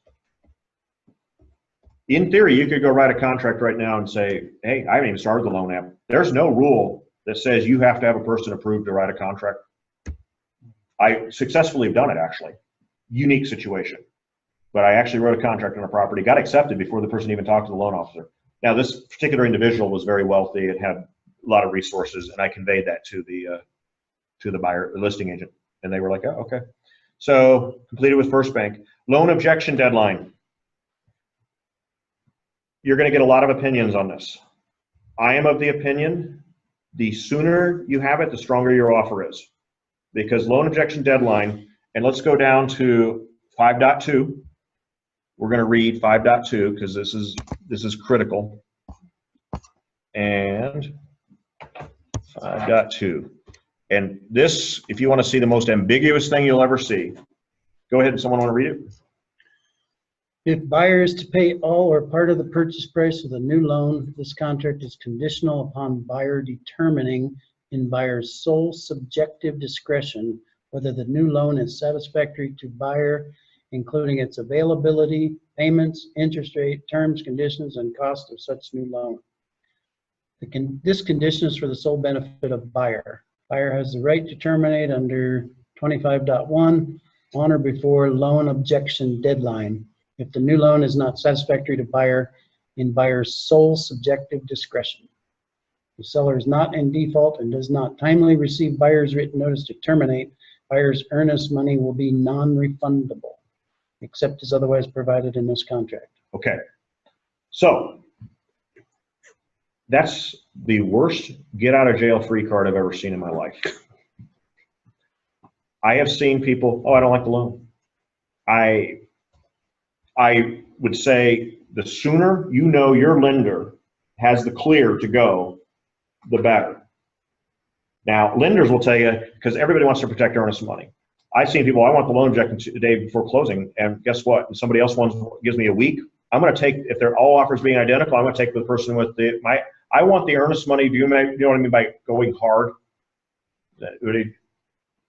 In theory, you could go write a contract right now and say, hey, I haven't even started the loan app. There's no rule that says you have to have a person approved to write a contract. I successfully have done it, actually. Unique situation. But I actually wrote a contract on a property, got accepted before the person even talked to the loan officer. Now, this particular individual was very wealthy and had a lot of resources, and I conveyed that to the buyer, the listing agent, and they were like, oh, okay. So completed with First Bank. Loan objection deadline. You're going to get a lot of opinions on this. I am of the opinion, the sooner you have it, the stronger your offer is. Because loan objection deadline, and let's go down to 5.2. We're going to read 5.2 because this is critical. And 5.2. And this, if you want to see the most ambiguous thing you'll ever see, go ahead and someone want to read it? If buyer is to pay all or part of the purchase price of the new loan, this contract is conditional upon buyer determining in buyer's sole subjective discretion whether the new loan is satisfactory to buyer, including its availability, payments, interest rate, terms, conditions, and cost of such new loan. This condition is for the sole benefit of buyer. Buyer has the right to terminate under 25.1 on or before loan objection deadline if the new loan is not satisfactory to buyer in buyer's sole subjective discretion. The seller is not in default and does not timely receive buyer's written notice to terminate, buyer's earnest money will be non-refundable, except as otherwise provided in this contract. Okay. So that's the worst get out of jail free card I've ever seen in my life. I have seen people, oh, I don't like the loan. I would say the sooner you know your lender has the clear to go, the better. Now, lenders will tell you, because everybody wants to protect earnest money. I've seen people, I want the loan objection the day before closing, and guess what? If somebody else gives me a week, I'm going to take, if they're all offers being identical, I'm going to take the person with I want the earnest money. Do you know what I mean by going hard?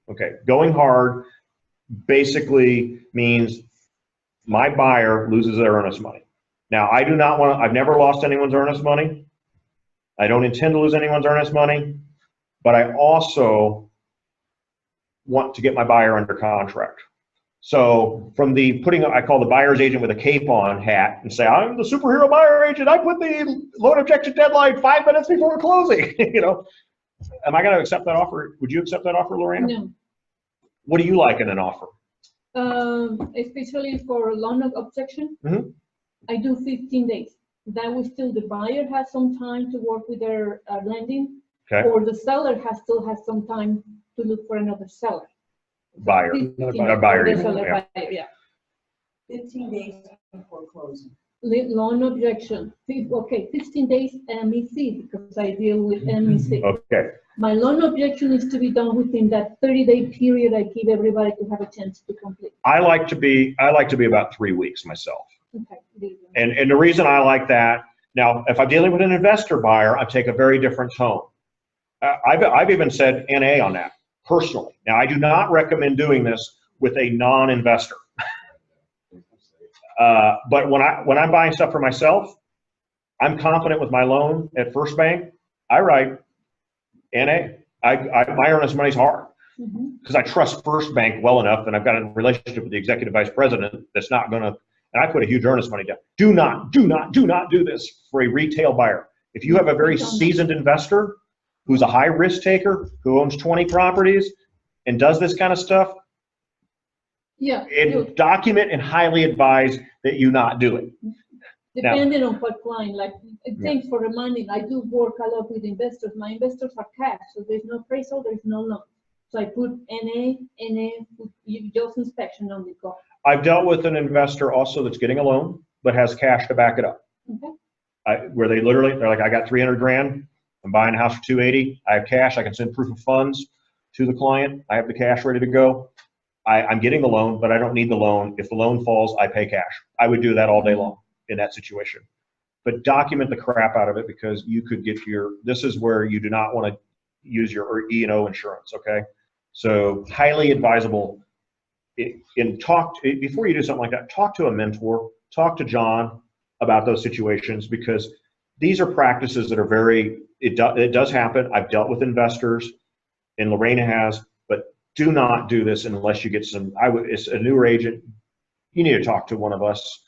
Okay, going hard basically means my buyer loses their earnest money. Now, I do not want to, I've never lost anyone's earnest money. I don't intend to lose anyone's earnest money, but I also want to get my buyer under contract. So from the I call the buyer's agent with a cape on hat and say, I'm the superhero buyer agent. I put the loan objection deadline 5 minutes before closing. You know, am I going to accept that offer? Would you accept that offer, Lorena? No. What do you like in an offer? Especially for loan objection, I do 15 days. That way still the buyer has some time to work with their lending, or the seller still has some time to look for another seller. Buyer, buyer, yeah. 15 days before closing. Loan objection, 15 days MEC, because I deal with MEC. Okay. My loan objection is to be done within that 30-day period I give everybody to have a chance to complete. I like to be about 3 weeks myself. Okay. And the reason I like that, now, if I'm dealing with an investor buyer, I take a very different tone. I've even said NA on that, personally. Now, I do not recommend doing this with a non-investor. But when I'm buying stuff for myself, I'm confident with my loan at First Bank. I write NA. My earnest money's hard because I trust First Bank well enough, and I've got a relationship with the executive vice president that's not going to. And I put a huge earnest money down. Do not do this for a retail buyer. If you have a very seasoned investor who's a high risk taker, who owns 20 properties and does this kind of stuff, document and highly advise that you not do it. Depending on what client, like, thanks for reminding, I do work a lot with investors. My investors are cash, so there's no appraisal, there's no loan. So I put NA, just inspection on the car. I've dealt with an investor also that's getting a loan, but has cash to back it up. Where they're like, I got 300 grand, I'm buying a house for 280, I have cash, I can send proof of funds to the client, I have the cash ready to go. I'm getting the loan, but I don't need the loan. If the loan falls, I pay cash. I would do that all day long in that situation. But document the crap out of it, because you could get this is where you do not want to use your E&O insurance, okay? So highly advisable. Before you do something like that, talk to a mentor, talk to John about those situations, because these are practices that are it does happen. I've dealt with investors, and Lorena has, but do not do this unless you get it's a newer agent. You need to talk to one of us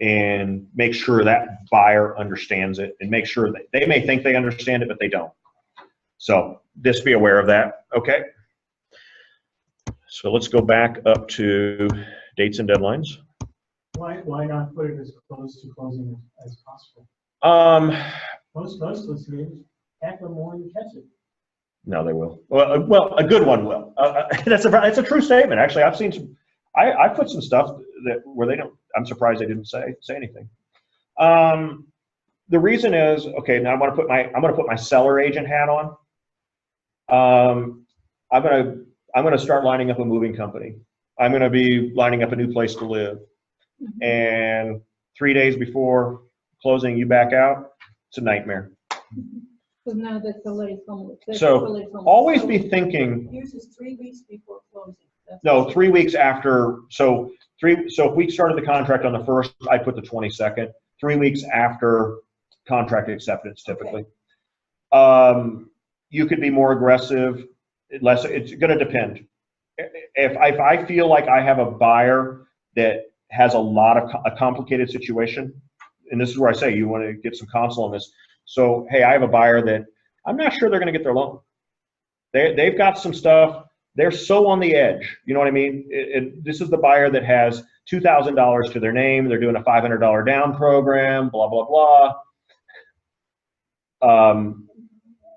and make sure that buyer understands it, and make sure that they may think they understand it, but they don't. So just be aware of that, okay? So let's go back up to dates and deadlines. Why not put it as close to closing as possible? Most litigators half or more you catch it. No, they will. Well, a good one will. That's a true statement. Actually, I've seen some. I put some stuff where they don't. I'm surprised they didn't say anything. The reason is, okay. Now I'm going to put my seller agent hat on. I'm going to start lining up a moving company. I'm going to be lining up a new place to live. And 3 days before closing, you back out. It's a nightmare. So now the seller is home. So always be thinking. Yours is 3 weeks before closing. No, 3 weeks after. So if we started the contract on the 1st, I put the 22nd. 3 weeks after contract acceptance, typically. Okay. You could be more aggressive. It's going to depend. If I feel like I have a buyer that has a complicated situation, and this is where I say you want to get some counsel on this. So, hey, I have a buyer that I'm not sure they're going to get their loan. They've got some stuff. They're so on the edge. You know what I mean? This is the buyer that has $2,000 to their name. They're doing a $500 down program, blah, blah, blah.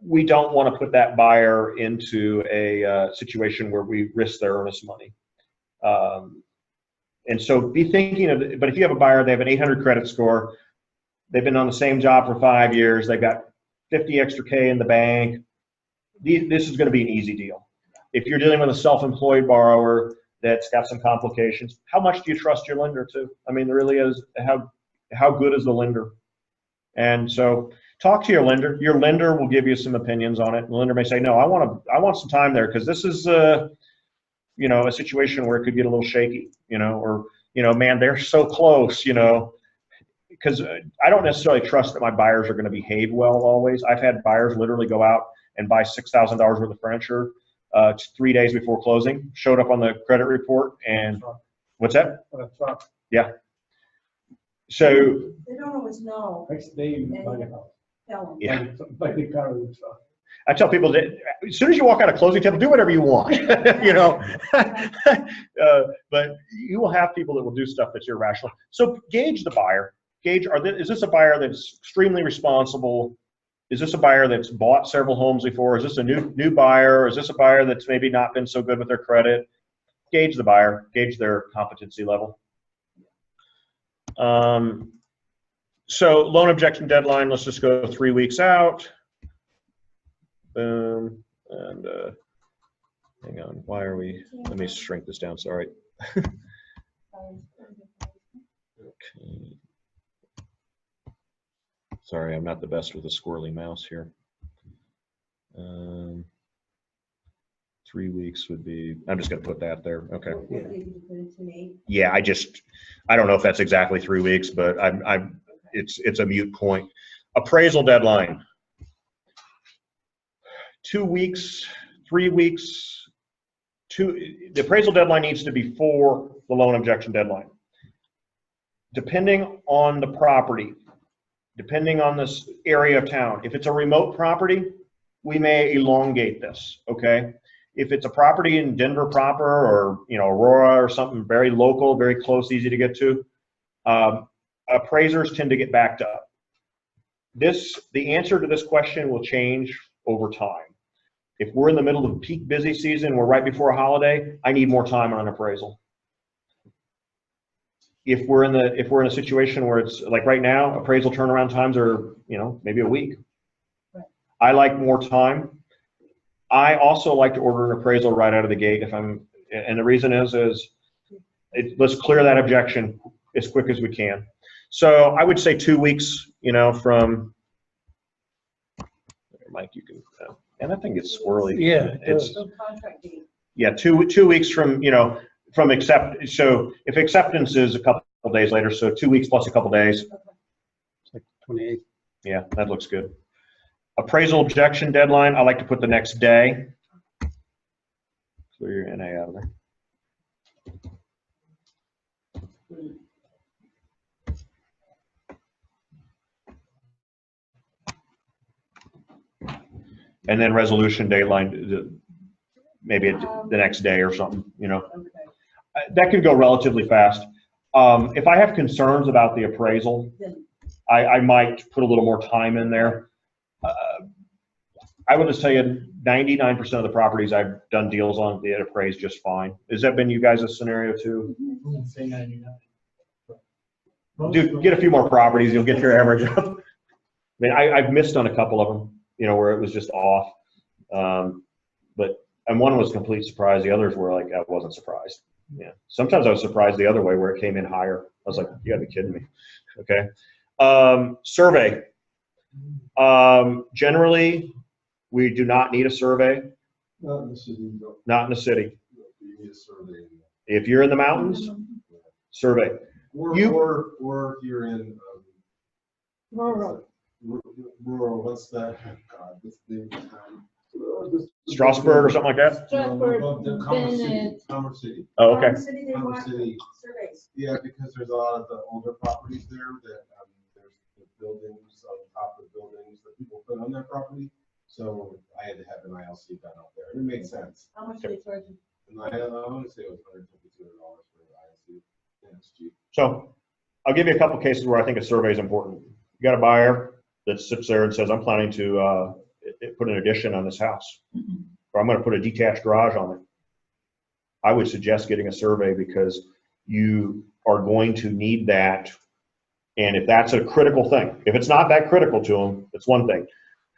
We don't want to put that buyer into a situation where we risk their earnest money. And so be thinking of it. But if you have a buyer, they have an 800 credit score, they've been on the same job for 5 years, they've got 50 extra K in the bank, this is going to be an easy deal. If you're dealing with a self-employed borrower that's got some complications, how much do you trust your lender to? I mean, there really is, how good is the lender? And so talk to your lender. Your lender will give you some opinions on it. The lender may say, no, I want some time there, because this is a situation where it could get a little shaky, or, man, they're so close, because I don't necessarily trust that my buyers are going to behave well always. I've had buyers literally go out and buy $6,000 worth of furniture It's 3 days before closing, showed up on the credit report, and what's that? Yeah. So They don't always know. Next day, you buy the house. Tell them. yeah. Buy the car with the truck. I tell people that as soon as you walk out of closing table, do whatever you want, you know. But you will have people that will do stuff that's irrational. So gauge the buyer. Gauge, is this a buyer that's extremely responsible? Is this a buyer that's bought several homes before? Is this a new buyer? Is this a buyer that's maybe not been so good with their credit? Gauge the buyer. Gauge their competency level. So loan objection deadline, let's just go 3 weeks out. Boom. And hang on, why are we, let me shrink this down, sorry. Okay. Sorry, I'm not the best with a squirrely mouse here. 3 weeks would be, I'm just gonna put that there, okay. Yeah, I don't know if that's exactly 3 weeks, but it's a moot point. Appraisal deadline. 2 weeks, 3 weeks, the appraisal deadline needs to be before the loan objection deadline. Depending on the property, depending on this area of town, if it's a remote property, we may elongate this, okay? If it's a property in Denver proper or, you know, Aurora or something very local, very close, easy to get to, appraisers tend to get backed up. The answer to this question will change over time. If we're in the middle of peak busy season, we're right before a holiday, I need more time on an appraisal. If we're in a situation where it's like right now, appraisal turnaround times are, you know, maybe a week. Right. I like more time. I also like to order an appraisal right out of the gate and the reason is let's clear that objection as quick as we can. So I would say 2 weeks, you know, from, Mike, you can, and I think it's squirrely. Yeah, it's Contract date. yeah, 2 weeks from, you know, from accept. So if acceptance is a couple of days later, so 2 weeks plus a couple of days. It's like 28. Yeah, that looks good. Appraisal objection deadline, I like to put the next day. Clear your NA out of there. And then resolution deadline, maybe the next day or something, you know. Okay. That can go relatively fast. If I have concerns about the appraisal, I might put a little more time in there. I will just tell you, 99% of the properties I've done deals on, they appraised just fine. Has that been you guys' scenario too? Say 99. Dude, get a few more properties, you'll get your average up. I mean, I've missed on a couple of them, you know, where it was just off. And one was a complete surprise. The others were like, I wasn't surprised. Yeah. Sometimes I was surprised the other way where it came in higher. I was like, you gotta be kidding me. Okay. Survey. Generally, we do not need a survey. Not in the city. Not in the city. You need a survey. If you're in the mountains, survey. Or if you're in Rural. rural, what's that? God, this thing. Strasbourg or something like that? Strasbourg, The Commerce City. Bennett. Commerce City. Oh, okay. Commerce City, they Commerce want City. surveys. Yeah, because there's a lot of the older properties there that there's the buildings on top of the buildings that people put on their property. So I had to have an ILC done up there. And it made sense. How much do they charge you? And I want to say it was $152 for an ILC. Yeah, it's cheap. So I'll give you a couple cases where I think a survey is important. You got a buyer that sits there and says, I'm planning to put an addition on this house, or I'm going to put a detached garage on it. I would suggest getting a survey because you are going to need that. And if that's a critical thing, if it's not that critical to them, it's one thing.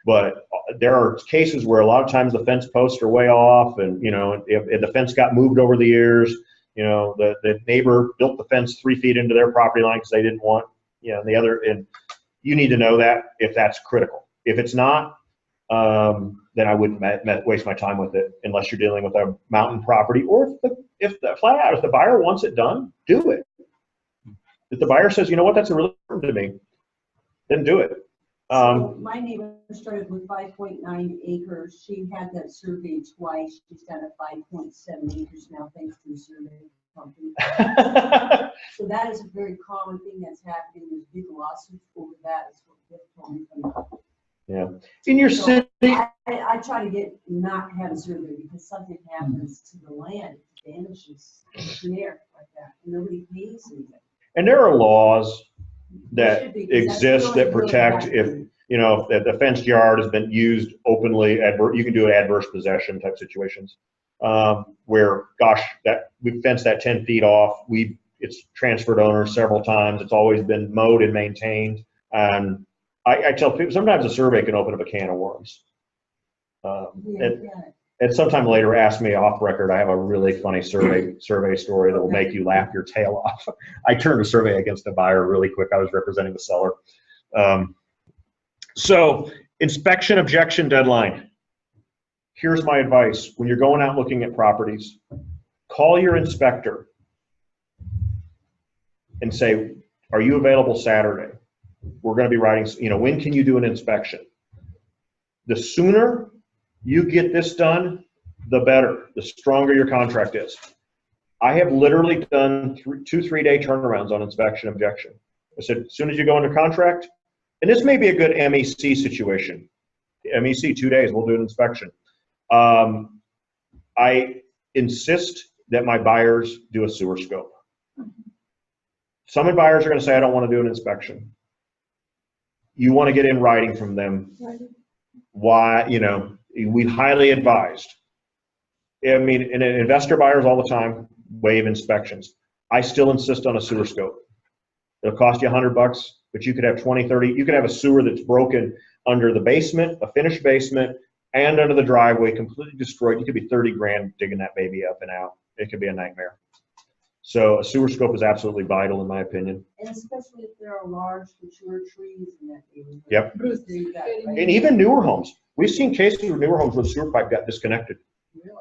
But there are cases where a lot of times the fence posts are way off, and you know, if the fence got moved over the years, you know, the neighbor built the fence 3 feet into their property line because they didn't want, you know, and you need to know that if that's critical. If it's not, then I wouldn't waste my time with it unless you're dealing with a mountain property, or if the buyer wants it done, do it. If the buyer says, you know what, that's really important to me, then do it. So my neighbor started with 5.9 acres. She had that surveyed twice. She's got a 5.7 acres now, thanks to the survey company. So that is a very common thing that's happening. There's big lawsuits over that. Is what they've told me. Yeah. In your city. I try to not have a survey because something happens to the land, it vanishes in the air like that, and nobody pays anything. And there are laws that exist that protect if the fenced yard has been used openly. You can do adverse possession type situations where, gosh, that we fenced that 10 feet off. It's transferred owners several times. It's always been mowed and maintained. And I tell people sometimes a survey can open up a can of worms. And sometime later, ask me off record. I have a really funny survey story that will make you laugh your tail off. I turned a survey against a buyer really quick. I was representing the seller. So inspection objection deadline. Here's my advice. When you're going out looking at properties, call your inspector and say, are you available Saturday? We're going to be writing, when can you do an inspection? The sooner you get this done, the better, the stronger your contract is. I have literally done 2-3 day turnarounds on inspection objection. I said, as soon as you go under contract, and this may be a good MEC situation. MEC, 2 days, we'll do an inspection. I insist that my buyers do a sewer scope. Some buyers are going to say, I don't want to do an inspection. You want to get in writing from them why, we highly advised. I mean, and investor buyers all the time waive inspections. I still insist on a sewer scope. It'll cost you $100, but you could have 20, 30. You could have a sewer that's broken under the basement, a finished basement, and under the driveway, completely destroyed. You could be 30 grand digging that baby up and out. It could be a nightmare. So a sewer scope is absolutely vital, in my opinion. And especially if there are large mature trees in that area. Yep. Right? And even newer homes. We've seen cases with newer homes where the sewer pipe got disconnected. Really?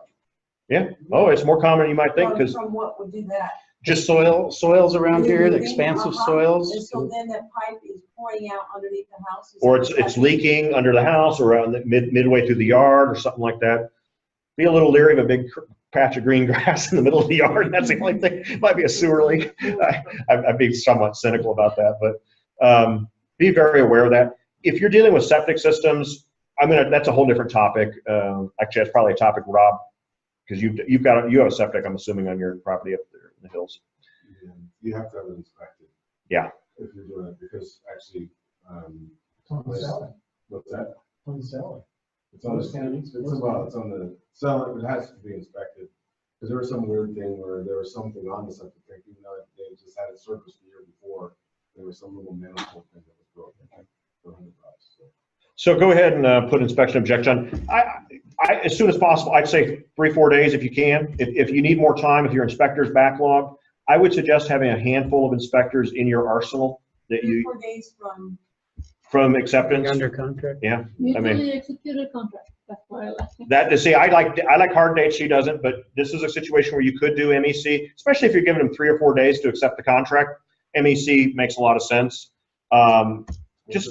Yeah. Oh, it's more common than you might think because from what would do that? Just soils around here, the expansive soils. And so then that pipe is pouring out underneath the house. Or it's leaking under the house or around the midway through the yard or something like that. Be a little leery of a big patch of green grass in the middle of the yard. That's the only thing. It might be a sewer leak. I'd be somewhat cynical about that, but be very aware of that. If you're dealing with septic systems, that's a whole different topic. Actually, that's probably a topic, Rob, because you have a septic, I'm assuming, on your property up there in the hills. Yeah, you have to have it inspected. Yeah. If you're doing it, because actually, What's that? on the seller. It's on the seller. It has to be inspected because there was some weird thing where there was something on the septic tank, even though they just had it surfaced the year before. There was some little manifold thing that was broken for $100. So go ahead and put inspection objection. As soon as possible, I'd say 3-4 days if you can. If you need more time, if your inspector's backlogged, I would suggest having a handful of inspectors in your arsenal that 4 days from acceptance. Under contract. Yeah. Usually execute a contract. That's why I like it. That to see, I like hard dates. She doesn't, but this is a situation where you could do MEC, especially if you're giving them 3 or 4 days to accept the contract. MEC makes a lot of sense. Just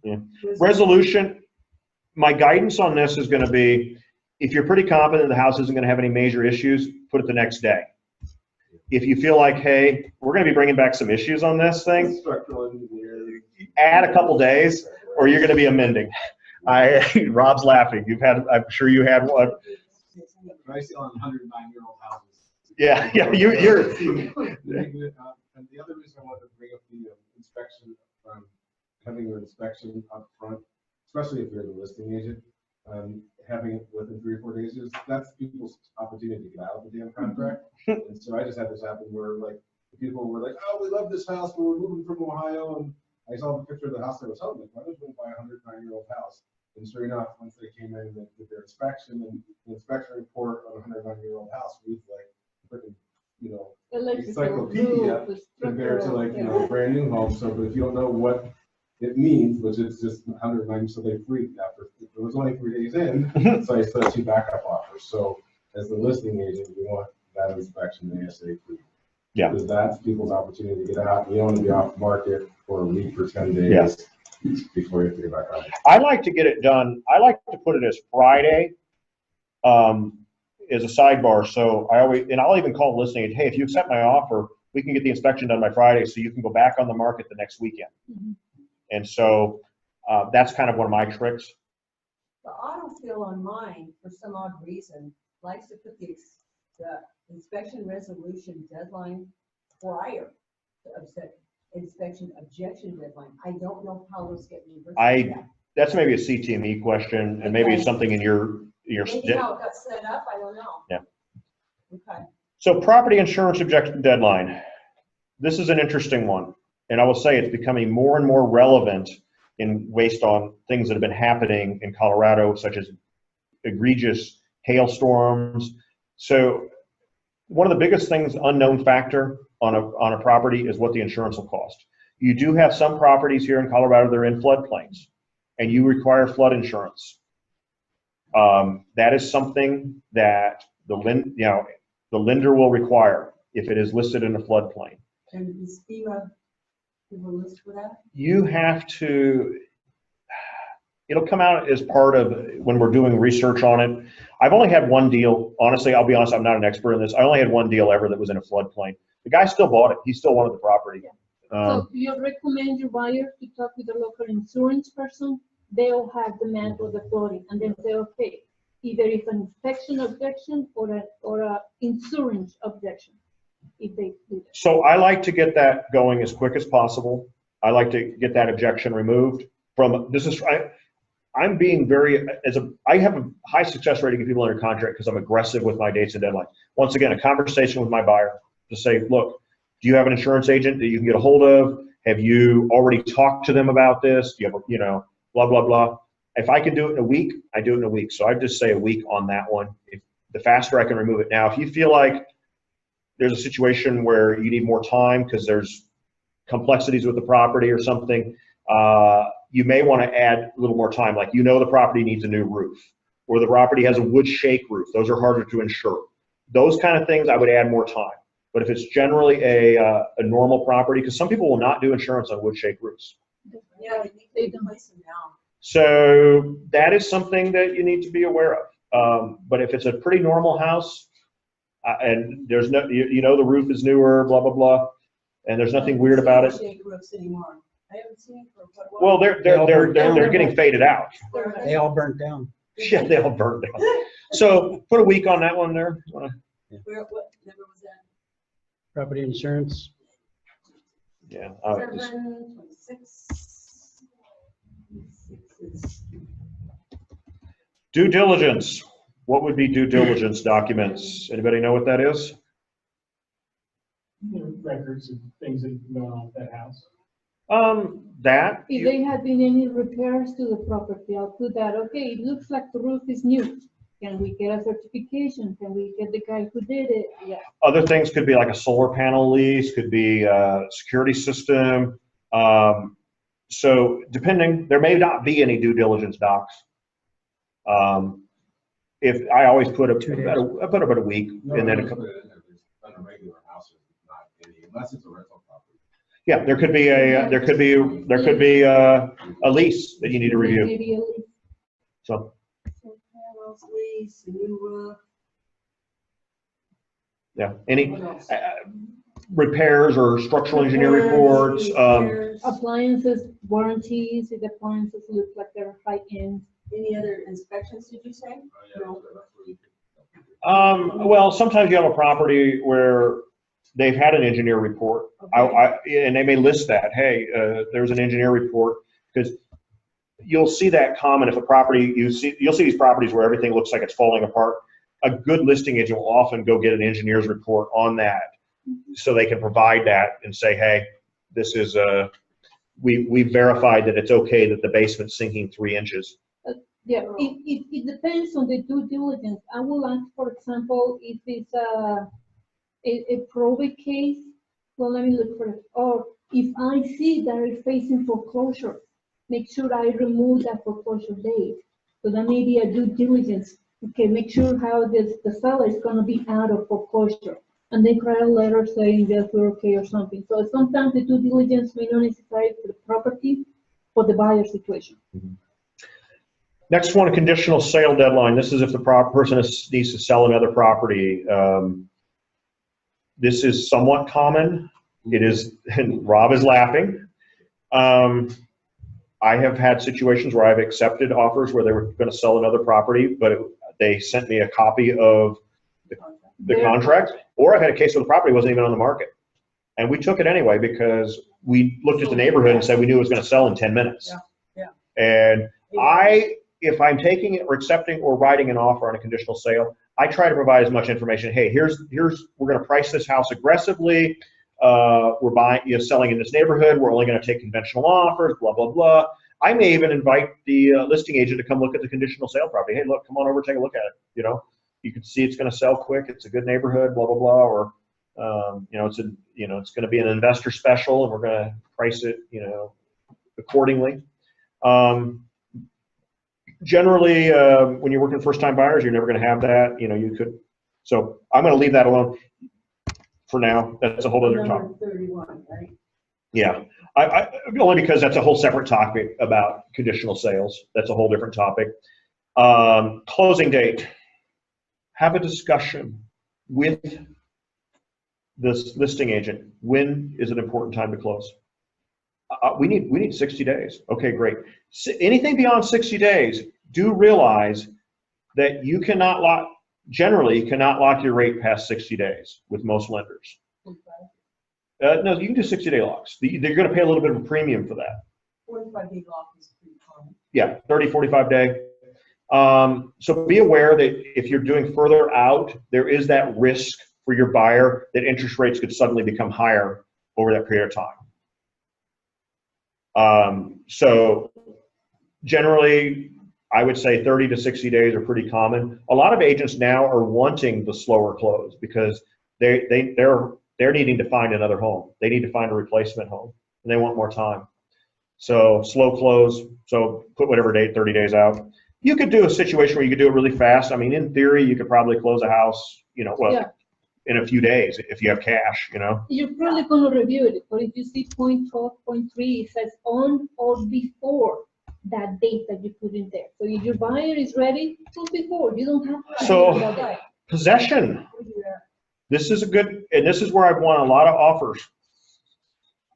yeah. Resolution. My guidance on this is going to be, if you're pretty confident the house isn't going to have any major issues, put it the next day. If you feel like, hey, we're going to be bringing back some issues on this thing, add a couple days, or you're going to be amending. Rob's laughing. I'm sure you had one. I see on 109-year-old houses. Yeah, you're. And the other reason I wanted to bring up the inspection, having your inspection up front, especially if you're the listing agent, having it within 3 or 4 days, that's people's opportunity to get out of the damn contract. And so I just had this happen where people were like, oh, we love this house, but we're moving from Ohio, and I saw the picture of the house I was home. Like, why would we buy a 109-year-old house? And sure enough, once they came in and did their inspection, and the inspection report on a 109-year-old house was like, encyclopedia compared to a brand new home. So, but if you don't know what it means, which is just 109, so they freaked after. It was only 3 days in, so I set 2 backup offers. So, as the listing agent, we want that inspection ASAP. Yeah. Because that's people's opportunity to get out. You don't want to be off market for a week or 10 days before you have to get back on. I like to get it done. I like to put it as Friday as a sidebar. So I'll even call the listing. Hey, if you accept my offer, we can get the inspection done by Friday, so you can go back on the market the next weekend. Mhm. And so that's kind of one of my tricks. The autofill on mine, for some odd reason, likes to put the inspection resolution deadline prior to inspection objection deadline. I don't know how those get reversed. That's maybe a CTME question, and maybe it's something in your Maybe how it got set up, I don't know. Yeah. Okay. So property insurance objection deadline. This is an interesting one, and I will say it's becoming more and more relevant based on things that have been happening in Colorado, such as egregious hailstorms. So one of the biggest things, unknown factor on a property, is what the insurance will cost. You do have some properties here in Colorado that are in floodplains, and you require flood insurance. That is something that the lender will require if it is listed in a floodplain. And is FEMA give a list for that? You have to. It'll come out as part of when we're doing research on it. I've only had one deal. Honestly, I'll be honest, I'm not an expert in this. I only had one deal ever that was in a floodplain. The guy still bought it. He still wanted the property. So you recommend your buyer to talk with a local insurance person? They'll have the map of the flooding, and then say, okay, either it's an inspection objection or a insurance objection, if they do that. So I like to get that going as quick as possible. I like to get that objection removed from, I'm being I have a high success rate to get people under contract because I'm aggressive with my dates and deadlines. Once again, a conversation with my buyer to say, look, do you have an insurance agent that you can get a hold of? Have you already talked to them about this? Do you have blah, blah, blah. If I can do it in a week, I do it in a week. So I just say a week on that one. The faster I can remove it. Now, if you feel like there's a situation where you need more time because there's complexities with the property or something, you may want to add a little more time. Like, the property needs a new roof, or the property has a wood shake roof. Those are harder to insure. Those kind of things, I would add more time. But if it's generally a normal property, because some people will not do insurance on wood shake roofs. Yeah, they can place them now. So that is something that you need to be aware of. But if it's a pretty normal house, and there's no, the roof is newer, blah, blah, blah, and there's nothing weird about it. Shake roofs anymore. I haven't seen it for quite a while. Well, they're getting faded out. They all burnt down. Yeah, they all burned down. So put a week on that one there. What number was that? Property insurance. Yeah. 26. Due diligence. What would be due diligence documents? Anybody know what that is? Records of things that have gone on with that house. If there had been any repairs to the property, I'll put that, okay, it looks like the roof is new. Can we get a certification? Can we get the guy who did it? Yeah. Other things could be like a solar panel lease, could be a security system. So depending, there may not be any due diligence docs. If I always put about a week, and then a couple. On a regular house, not any, unless it's a rental property. Yeah, there could be a lease that you need to review. Maybe a lease. So. Lease, a new roof. Yeah, any repairs or structural engineer reports. Appliances, warranties, if the appliances look like they're high end. Any other inspections, did you say? No. Well, sometimes you have a property where they've had an engineer report, okay. And they may list that, hey, there's an engineer report, because you'll see that common if a property, you'll see these properties where everything looks like it's falling apart. A good listing agent will often go get an engineer's report on that, so they can provide that and say, hey, this is we verified that it's okay that the basement's sinking 3 inches. Yeah, it depends on the due diligence. I will ask, for example, if it's a probate case. Well, let me look for it. Or if I see that it's facing foreclosure, make sure I remove that foreclosure date. So that may be a due diligence. Okay, make sure how the seller is going to be out of foreclosure. and then write a letter saying yes, we're okay or something. So sometimes the due diligence may not necessarily for the property, for the buyer situation. Next one, a conditional sale deadline. This is if the person needs to sell another property. This is somewhat common. It is, and Rob is laughing. I have had situations where I've accepted offers where they were going to sell another property, but they sent me a copy of the contract, or I've had a case where the property wasn't even on the market. And we took it anyway because we looked at the neighborhood and said we knew it was going to sell in 10 minutes. Yeah. And if I'm taking it or accepting or writing an offer on a conditional sale, I try to provide as much information. Hey, we're going to price this house aggressively. We're buying, selling in this neighborhood. We're only going to take conventional offers, blah, blah, blah. I may even invite the listing agent to come look at the conditional sale property. Hey, look, come on over, take a look at it. You can see it's going to sell quick. It's a good neighborhood, blah, blah, blah. Or, it's going to be an investor special and we're going to price it, accordingly. Generally, when you're working first-time buyers, you're never going to have that. You could. So I'm going to leave that alone for now. That's a whole other topic. 31, right? Yeah, only because that's a whole separate topic about conditional sales. That's a whole different topic. Closing date. Have a discussion with this listing agent. When is an important time to close? We need 60 days. Okay, great. Anything beyond 60 days, do realize that you cannot generally cannot lock your rate past 60 days with most lenders. No, you can do 60-day locks. They're going to pay a little bit of a premium for that. 45-day lock is pretty common. Yeah, 30, 45-day. So be aware that if you're doing further out, there is that risk for your buyer that interest rates could suddenly become higher over that period of time. So generally, I would say 30 to 60 days are pretty common. A lot of agents now are wanting the slower close because they're needing to find another home. They need to find a replacement home, and they want more time. So slow close. So put whatever date, 30 days out. You could do a situation where you could do it really fast. I mean, in theory, you could probably close a house, in a few days if you have cash, You're probably going to review it, but if you see point 12.3, it says on or before that date that you put in there. So if your buyer is ready, close before. You don't have to. So possession. This is and this is where I've won a lot of offers.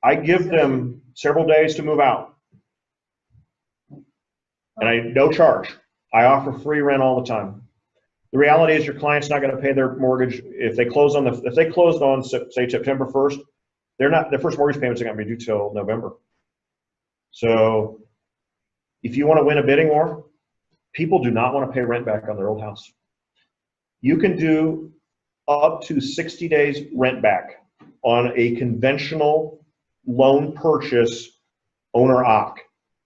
I give them several days to move out. And no charge. I offer free rent all the time. The reality is your client's not going to pay their mortgage if they closed on say September 1st. Their first mortgage payments are going to be due till November. So if you want to win a bidding war, people do not want to pay rent back on their old house. You can do up to 60 days rent back on a conventional loan purchase owner-occ.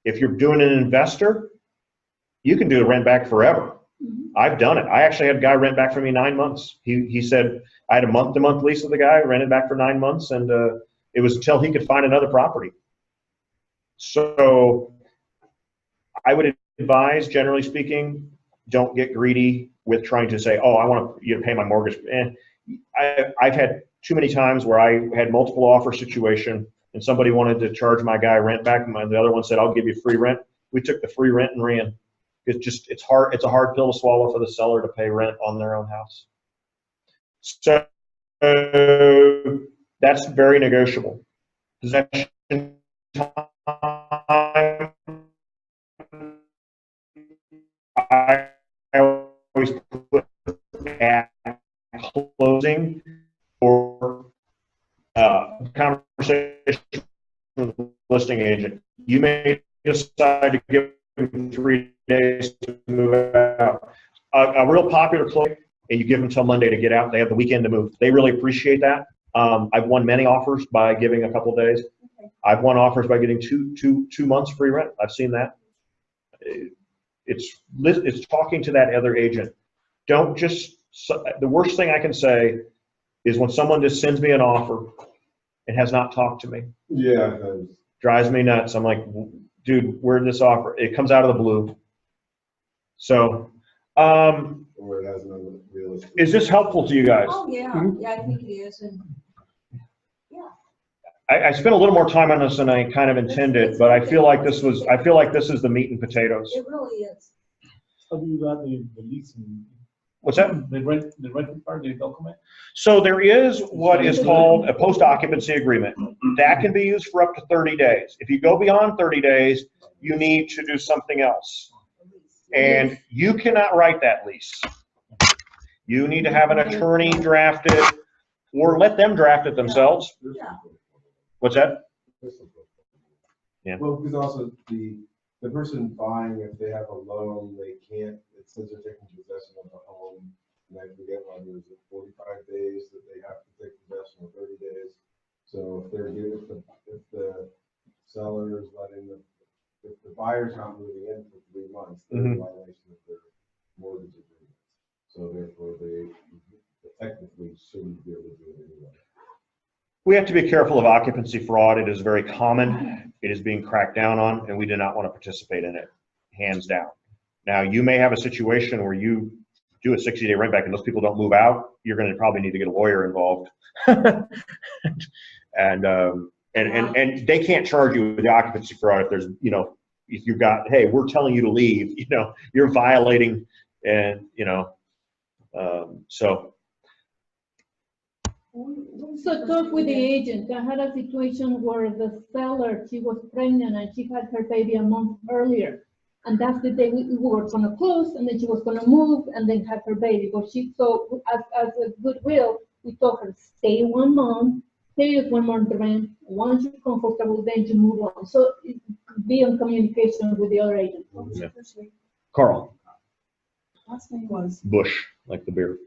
If you're doing an investor, you can do a rent back forever. I've done it. I actually had a guy rent back for me 9 months. He said I had a month-to-month lease with the guy, rented back for 9 months, and it was until he could find another property. So I would advise, generally speaking, don't get greedy with trying to say, oh, I want you to pay my mortgage. I've had too many times where I had multiple offer situation and somebody wanted to charge my guy rent back, and the other one said, I'll give you free rent. We took the free rent and ran. It's hard. It's a hard pill to swallow for the seller to pay rent on their own house. So that's very negotiable. Possession time. I always put at closing or conversation with the listing agent. You may decide to give them 3 days to move out. A real popular closing, and you give them until Monday to get out. They have the weekend to move. They really appreciate that. I've won many offers by giving a couple of days. Okay. I've won offers by getting two months free rent. I've seen that. It's talking to that other agent. Don't just, the worst thing I can say is when someone just sends me an offer and has not talked to me. Yeah. Drives me nuts. I'm like, dude, where'd this offer? It comes out of the blue. So, or it has no realistic Is this helpful to you guys? Oh, yeah, yeah, I think it is, and, yeah. I spent a little more time on this than I kind of intended, but I feel like this is the meat and potatoes. It really is. How do you got the leasing? What's that? The rental part, the document? So there is what is called a post-occupancy agreement. That can be used for up to 30 days. If you go beyond 30 days, you need to do something else. And you cannot write that lease. You need to have an attorney draft it, or let them draft it themselves. Yeah. What's that? Yeah. Well, because also the person buying, if they have a loan, they can't, it says they're taking possession of the home, and I forget what it is, 45 days that they have to take possession, or 30 days. So if they're good, if the seller is letting if the buyer's not moving in for 3 months, they're in violation of their mortgage agreement. So therefore, they technically shouldn't be able to do it anyway. We have to be careful of occupancy fraud. It is very common. It is being cracked down on, and we do not want to participate in it, hands down. Now, you may have a situation where you do a 60-day rent back and those people don't move out. You're going to probably need to get a lawyer involved. and they can't charge you with the occupancy fraud if there's, if you've got, hey, we're telling you to leave, you're violating, and, so. So talk with the agent. I had a situation where the seller, she was pregnant and she had her baby a month earlier. And that's the day we were gonna close, and then she was gonna move and then have her baby. But so as a goodwill, we told her, stay 1 month, pay 1 month rent. Once you're comfortable, then you move on. So be in communication with the other agent. Yeah. Karl. Last name was. Busch, like the beer.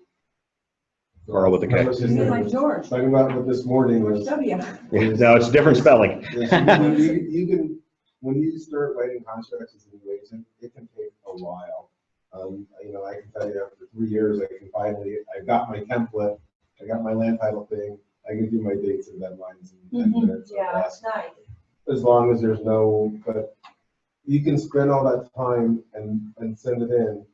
Karl with the K. Like George. Talking about what this morning was. W. No, it's different spelling. You can, when you start writing contracts as a new agent, it can take a while. I can tell you after 3 years, I got my template, I got my land title thing, I can do my dates and deadlines in 10 minutes. Yeah, that's nice. As long as there's but you can spend all that time and send it in.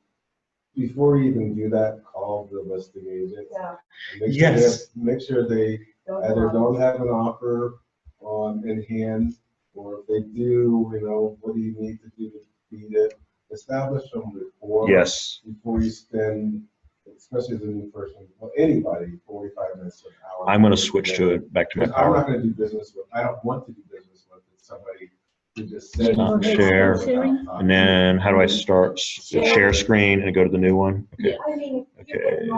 Before you even do that, call the listing agent. Yeah. Make sure they either don't have an offer in hand, or if they do, what do you need to do to beat it? Establish some rapport. Yes. Before you spend, especially as a new person, anybody, 45 minutes to an hour. I'm going to switch to it back to my I'm power. not going to do business with. I don't want to do business with somebody who just said. Stop share. And then how do I start? Share screen and go to the new one? Okay. I mean, Okay.